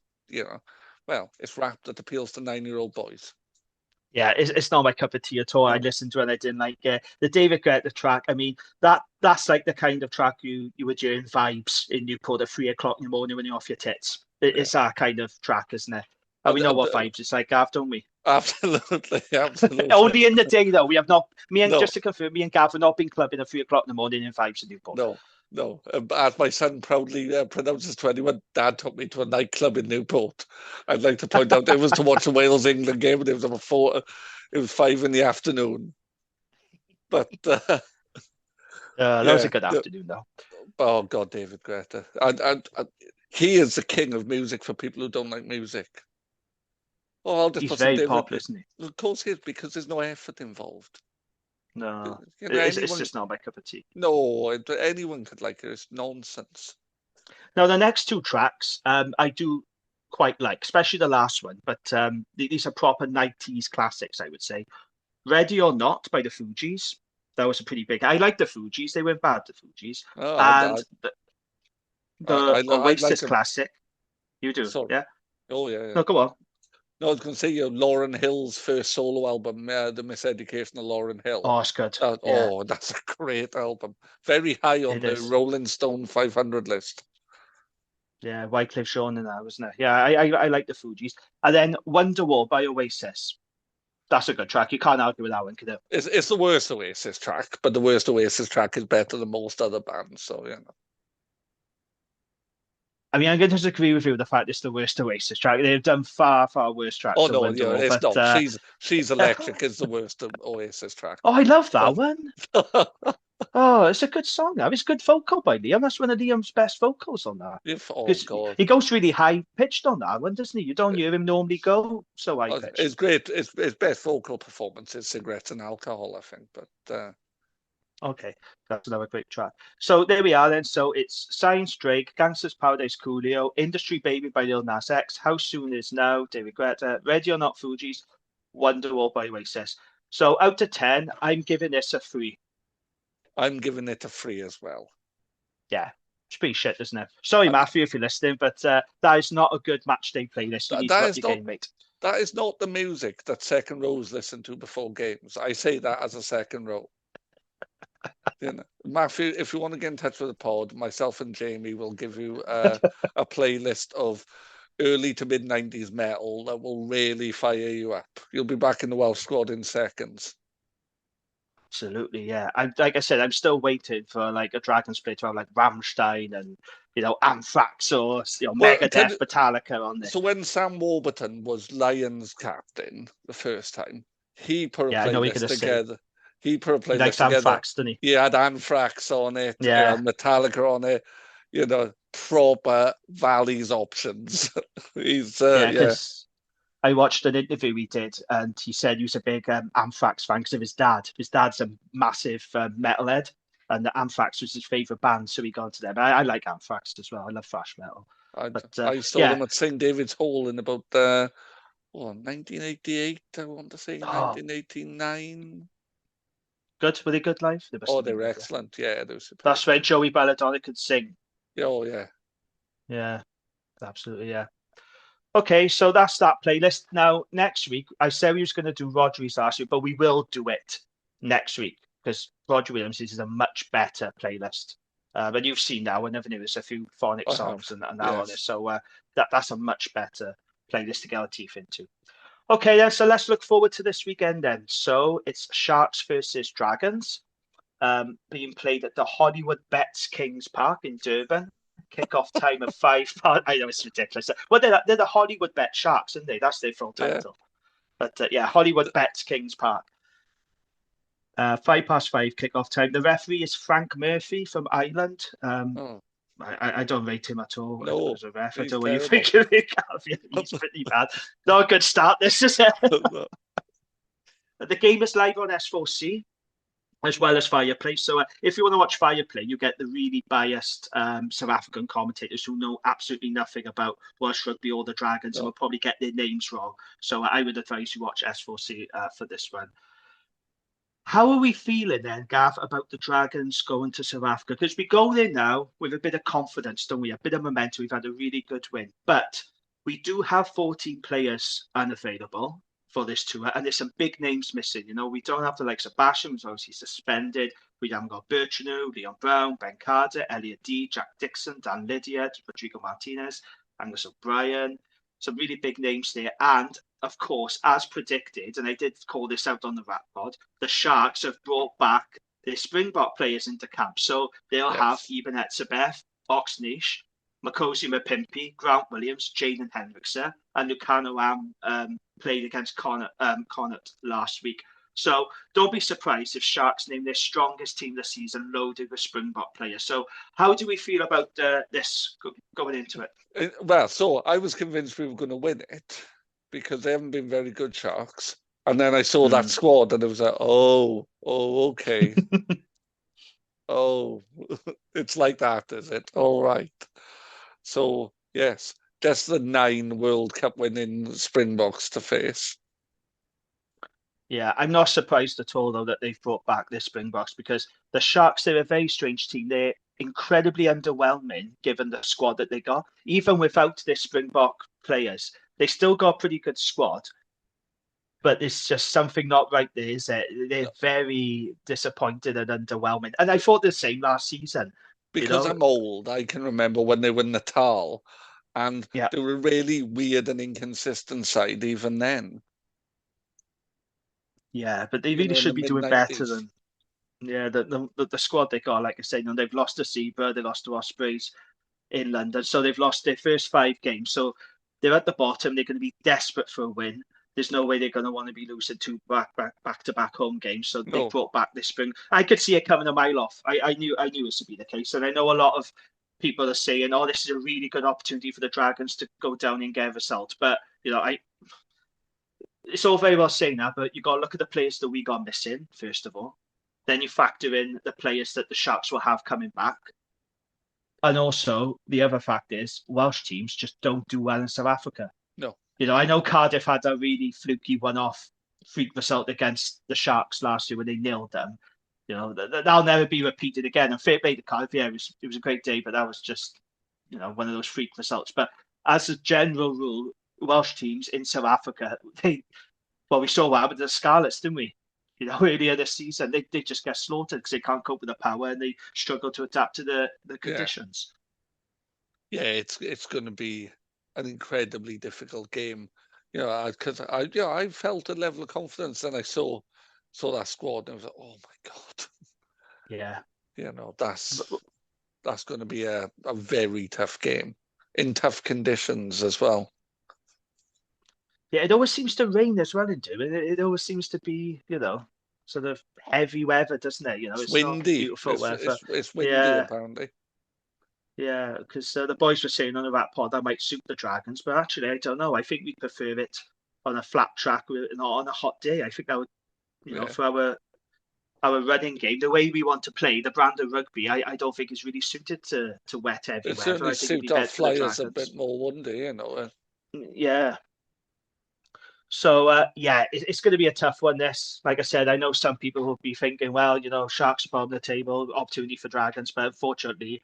well, it's rap that appeals to 9-year-old boys. Yeah, it's not my cup of tea at all. I listened to it and I didn't like it. The David Guetta track, I mean, that's like the kind of track you would hear in Vibes in Newport at 3 o'clock in the morning when you're off your tits. It's that kind of track, isn't it? And we know what Vibes it's like, Gav, don't we? Absolutely. Only in the day, though. We have not, just to confirm, me and Gav have not been clubbing at 3 o'clock in the morning in Vibes in Newport. No. No, as my son proudly pronounces 21, Dad took me to a nightclub in Newport. I'd like to point out it was to watch the Wales-England game, and it was it was 5 in the afternoon. But That was yeah, a good afternoon, though. oh God, David Guetta, and he is the king of music for people who don't like music. Oh, I'll just He's put some very David. popular, isn't he? Of course he is, because there's no effort involved. No, You know, it's anyone. just not my cup of tea. No, anyone could like it. It's nonsense. Now, the next two tracks, I do quite like, especially the last one. But these are proper '90s classics, I would say. "Ready or Not" by the Fugees. That was a pretty big. I like the Fugees. They weren't bad, the Fugees. Oh, And the I like Oasis him. classic. You do, Sorry. yeah? Oh yeah, yeah. No, go on. No, I was going to say, Lauren Hill's first solo album, The Miseducation of Lauren Hill. Oh, it's good. Yeah, Oh, that's a great album. Very high on it the is. Rolling Stone 500 list. Yeah, Wycliffe Jean in that, wasn't it? Yeah, I like the Fugees. And then "Wonderwall" by Oasis. That's a good track. You can't argue with that one, can you? It's the worst Oasis track, but the worst Oasis track is better than most other bands. So yeah. I mean, I'm going to disagree with you with the fact it's the worst Oasis track. They've done far, far worse tracks Oh than no, yeah, "Wonderwall." it's But not. She's Electric is the worst Oasis track. I love that But one. Oh, it's a good song. It's good vocal by Liam. That's one of Liam's best vocals on that. oh Because God. he goes really high pitched on that one, doesn't he? You don't hear him normally go so high pitched. It's great. His best vocal performance is "Cigarettes and Alcohol," I think. But Okay, that's another great track. So there we are then. So it's Science Drake, Gangsta's Paradise Coolio, Industry Baby by Lil Nas X, How Soon Is Now, David Guetta, Ready or Not Fugees, Wonderwall by Oasis. So out of 10, I'm giving this a 3. I'm giving it a 3 as well. Yeah, it's pretty shit, isn't it? Sorry, Matthew, if you're listening, but that is not a good match day playlist. You need to up your game, mate. That is not the music that second rows listen to before games. I say that as a second row. You know, Matthew, if you want to get in touch with the pod, myself and Jamie will give you a playlist of early to mid 90s metal that will really fire you up. You'll be back in the Welsh squad in seconds. Absolutely, yeah. Like I said, I'm still waiting for like a Dragon split around like Rammstein and Anthrax or Megadeth, Metallica on this. So when Sam Warburton was Lions captain the first time, he put a playlist together. He put a playlist together. Anthrax, didn't he? He had Anthrax on it, yeah, Metallica on it, proper Valleys options. He's because I watched an interview he did, and he said he was a big Anthrax fan because of his dad. His dad's a massive metalhead, and Anthrax was his favorite band, so he got to them. I like Anthrax as well. I love thrash metal. I saw them at St. David's Hall in about 1988. I want to say 1989. Good. Were they good live? They were excellent. Yeah, they were superb. That's where Joey Belladonna could sing. Oh, yeah. Yeah, absolutely, yeah. Okay, so that's that playlist. Now, next week, I said we was going to do Rodri's last week, but we will do it next week because Roger Williams is a much better playlist. But you've seen now, whenever there's a few phonic songs and now on it. So that's a much better playlist to get our teeth into. Okay, then, so let's look forward to this weekend then. So it's Sharks versus Dragons, being played at the Hollywood Bets Kings Park in Durban. Kick-off time of 5. I know it's ridiculous. Well, they're the Hollywood Bet Sharks, aren't they? That's their full title. Yeah. But Hollywood Bets Kings Park. 5:05 kick-off time. The referee is Frank Murphy from Ireland. I don't rate him at all as a ref. I don't know what you think of it, Gav. He's pretty bad. Not a good start, this is it. The game is live on S4C as well as Fireplay. So if you want to watch Fireplay, you get the really biased South African commentators who know absolutely nothing about Welsh rugby or the Dragons and will probably get their names wrong. So I would advise you watch S4C for this one. How are we feeling then, Gav, about the Dragons going to South Africa? Because we go there now with a bit of confidence, don't we? A bit of momentum. We've had a really good win. But we do have 14 players unavailable for this tour, and there's some big names missing. We don't have the likes of Basham, who's obviously suspended. We haven't got Birchenough, Leon Brown, Ben Carter, Elliot D, Jack Dixon, Dan Lydiard, Rodrigo Martinez, Angus O'Brien. Some really big names there. And of course, as predicted, and I did call this out on the Rat Pod, the Sharks have brought back their Springbok players into camp. So they'll have Eben Etzebeth, Oxneish, Makosi Mapimpi, Grant Williams, Jaden Hendrickson, and Lucano played against Connacht last week. So don't be surprised if Sharks name their strongest team this season loaded with Springbok players. So how do we feel about this going into it? Well, so I was convinced we were going to win it because they haven't been very good, Sharks. And then I saw that squad and it was like, oh, okay. Oh, it's like that, is it? All right. So, yes, just the 9 World Cup winning Springboks to face. Yeah, I'm not surprised at all, though, that they've brought back the Springboks because the Sharks, they're a very strange team. They're incredibly underwhelming given the squad that they got. Even without their Springbok players, they still got a pretty good squad. But there's just something not right there, is it? They're very disappointed and underwhelming. And I thought the same last season. Because I'm old, I can remember when they were in Natal, and they were a really weird and inconsistent side even then. Yeah, but they really should be doing better than the squad they got. Like I said, they've lost to Zebra, they lost to Ospreys in London, so they've lost their first 5 games. So they're at the bottom. They're going to be desperate for a win. There's no way they're going to want to be losing 2 back-to-back home games. So they brought back this spring. I could see it coming a mile off. I knew this would be the case, and I know a lot of people are saying, "Oh, this is a really good opportunity for the Dragons to go down and get a result." But it's all very well saying that, but you got to look at the players that we got missing first of all. Then you factor in the players that the Sharks will have coming back, and also the other fact is Welsh teams just don't do well in South Africa. No. I know Cardiff had a really fluky one-off freak result against the Sharks last year when they nailed them. That'll never be repeated again. And fair play to Cardiff, it was a great day, but that was just, one of those freak results. But as a general rule, Welsh teams in South Africa, we saw what happened to the Scarlets, didn't we? Earlier this season, they just get slaughtered because they can't cope with the power and they struggle to adapt to the conditions. Yeah, it's going to be an incredibly difficult game, because I felt a level of confidence and I saw that squad and I was like, oh my God. Yeah. That's going to be a very tough game in tough conditions as well. Yeah, it always seems to rain as well, it always seems to be, sort of heavy weather, doesn't it? It's windy. Not beautiful weather. It's windy, apparently. Yeah, because the boys were saying on the Rat Pod that might suit the Dragons, but actually, I don't know. I think we prefer it on a flat track, not on a hot day. I think that would, for our running game, the way we want to play, the brand of rugby, I don't think is really suited to wet heavy weather. It certainly suits our Flyers a bit more, wouldn't it? Yeah. So, it's going to be a tough one, this. Like I said, I know some people will be thinking, well, Sharks are on the table, opportunity for Dragons, but unfortunately,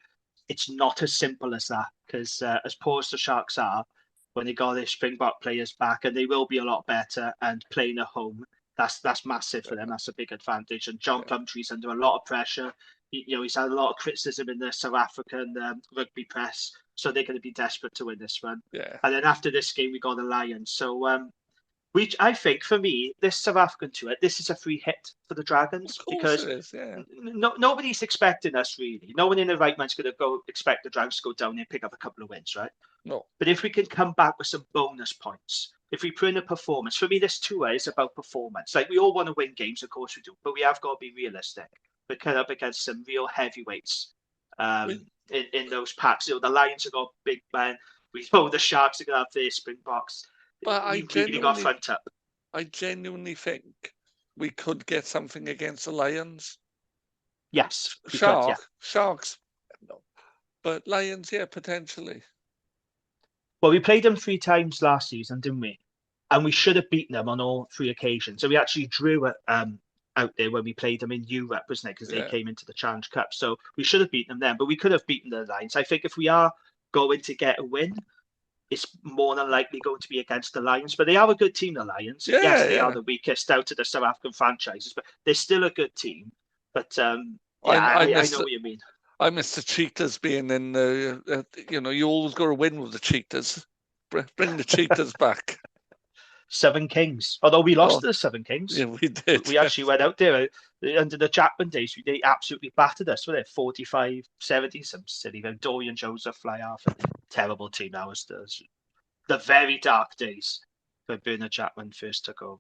it's not as simple as that, because as poor as the Sharks are, when they got their Springbok players back, and they will be a lot better, and playing at home, that's massive for them. That's a big advantage. And John Plumtree's under a lot of pressure. He's had a lot of criticism in the South African rugby press, so they're going to be desperate to win this one. Yeah. And then after this game, we got the Lions. So, which I think, for me, this South African tour, this is a free hit for the Dragons, because nobody's expecting us, really. No one in the right mind's going to go expect the Dragons to go down there and pick up a couple of wins, right? No. But if we can come back with some bonus points, if we put in a performance, for me, this tour is about performance. Like, we all want to win games, of course we do, but we have got to be realistic. We're coming up against some real heavyweights in those packs. The Lions have got big men. We know the Sharks are going to have their Springboks. But we really got front up. I genuinely think we could get something against the Lions. Yes. Sharks, no. But Lions, potentially. Well, we played them 3 times last season, didn't we? And we should have beaten them on all 3 occasions. So we actually drew out there when we played them in Europe, wasn't it? Because they came into the Challenge Cup. So we should have beaten them then, but we could have beaten the Lions. I think if we are going to get a win, it's more than likely going to be against the Lions. But they are a good team, the Lions. Yes, they are the weakest out of the South African franchises, but they're still a good team. But I know what you mean. I miss the Cheetahs being in the, you always got to win with the Cheetahs. Bring the Cheetahs back. Seven Kings. Although we lost to the Seven Kings. Yeah, we did. We actually went out there. Under the Jackman days, they absolutely battered us, were they? 45-70, some silly game. Dorian Joseph fly half. Terrible team that was the very dark days when Bernard Jackman first took over.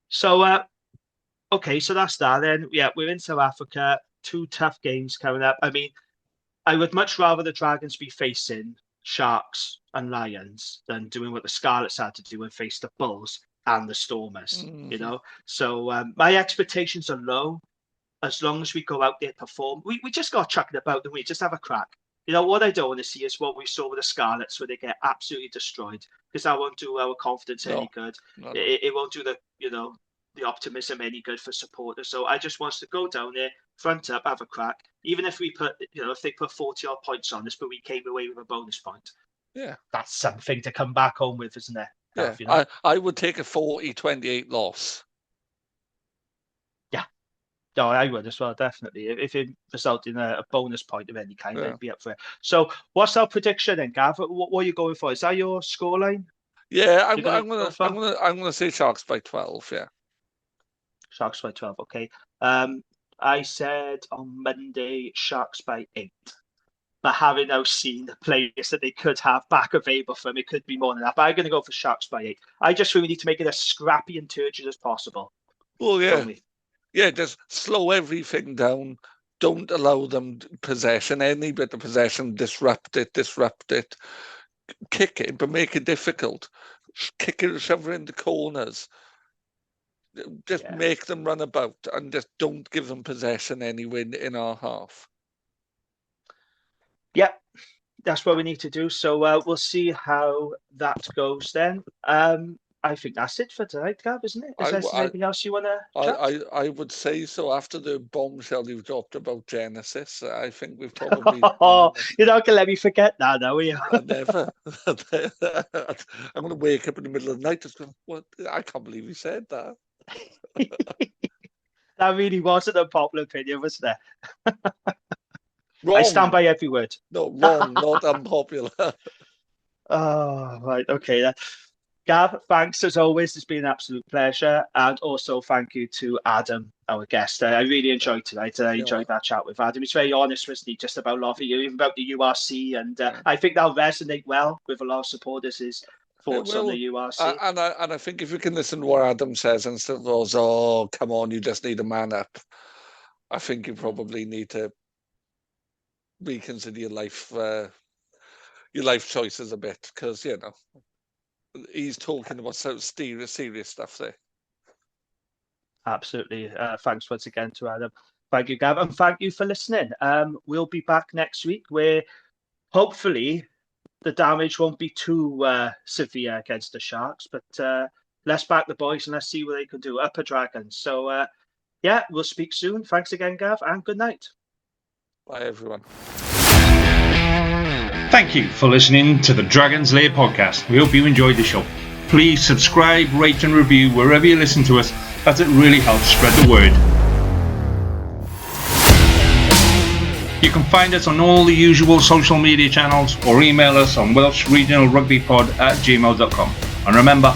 So, okay, so that's that then. Yeah, we're in South Africa. 2 tough games coming up. I mean, I would much rather the Dragons be facing Sharks and Lions than doing what the Scarlets had to do and face the Bulls and the Stormers, you know? So my expectations are low. As long as we go out there, perform, we just got to chuck it about, and we just have a crack. You know, what I don't want to see is what we saw with the Scarlets, where they get absolutely destroyed, because that won't do our confidence any good. It won't do the optimism any good for supporters. So I just want us to go down there, front up, have a crack. Even if we if they put 40 odd points on us, but we came away with a bonus point. Yeah. That's something to come back home with, isn't it? Yeah. I would take a 40-28 loss. No, I would as well, definitely. If it resulted in a bonus point of any kind, I'd be up for it. So, what's our prediction then, Gav? What are you going for? Is that your scoreline? Yeah, I'm gonna say Sharks by 12. Yeah, Sharks by 12. Okay. I said on Monday Sharks by 8. But having now seen the players that they could have back available for them, it could be more than that. But I'm going to go for Sharks by 8. I just really need to make it as scrappy and turgid as possible. Well, yeah. Yeah, just slow everything down. Don't allow them possession. Any bit of possession, disrupt it. Kick it, but make it difficult. Kick it, shove it into corners. Just make them run about and just don't give them possession anyway in our half. Yep, that's what we need to do. So we'll see how that goes then. I think that's it for tonight, Gav, isn't it? Is there anything else you want to chat? I would say so. After the bombshell you've dropped about Genesis, I think we've probably... You're not going to let me forget that, are you? Never. I'm going to wake up in the middle of the night just going, what? I can't believe you said that. That really was an unpopular opinion, wasn't it? Wrong. I stand by every word. No, wrong, not unpopular. Oh, right. Okay, then. Gav, thanks as always. It's been an absolute pleasure. And also thank you to Adam, our guest. I really enjoyed tonight. I enjoyed that chat with Adam. He's very honest, wasn't he? Just about a lot of you, even about the URC. And I think that'll resonate well with a lot of supporters, his thoughts on the URC. And I think if you can listen to what Adam says instead of those, oh, come on, you just need a man up. I think you probably need to reconsider your life choices a bit, because, you know, he's talking about so serious stuff there. Absolutely. Thanks once again to Adam. Thank you, Gav, and thank you for listening. We'll be back next week where hopefully the damage won't be too severe against the Sharks, but let's back the boys and let's see what they can do. Upper Dragons. So, we'll speak soon. Thanks again, Gav, and good night. Bye, everyone. Thank you for listening to the Dragons Lair podcast. We hope you enjoyed the show. Please subscribe, rate and review wherever you listen to us, as it really helps spread the word. You can find us on all the usual social media channels or email us on welshregionalrugbypod@gmail.com. And remember,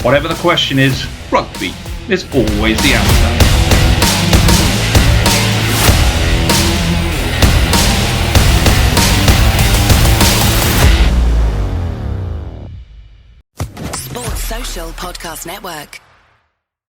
whatever the question is, rugby is always the answer. Social Podcast Network.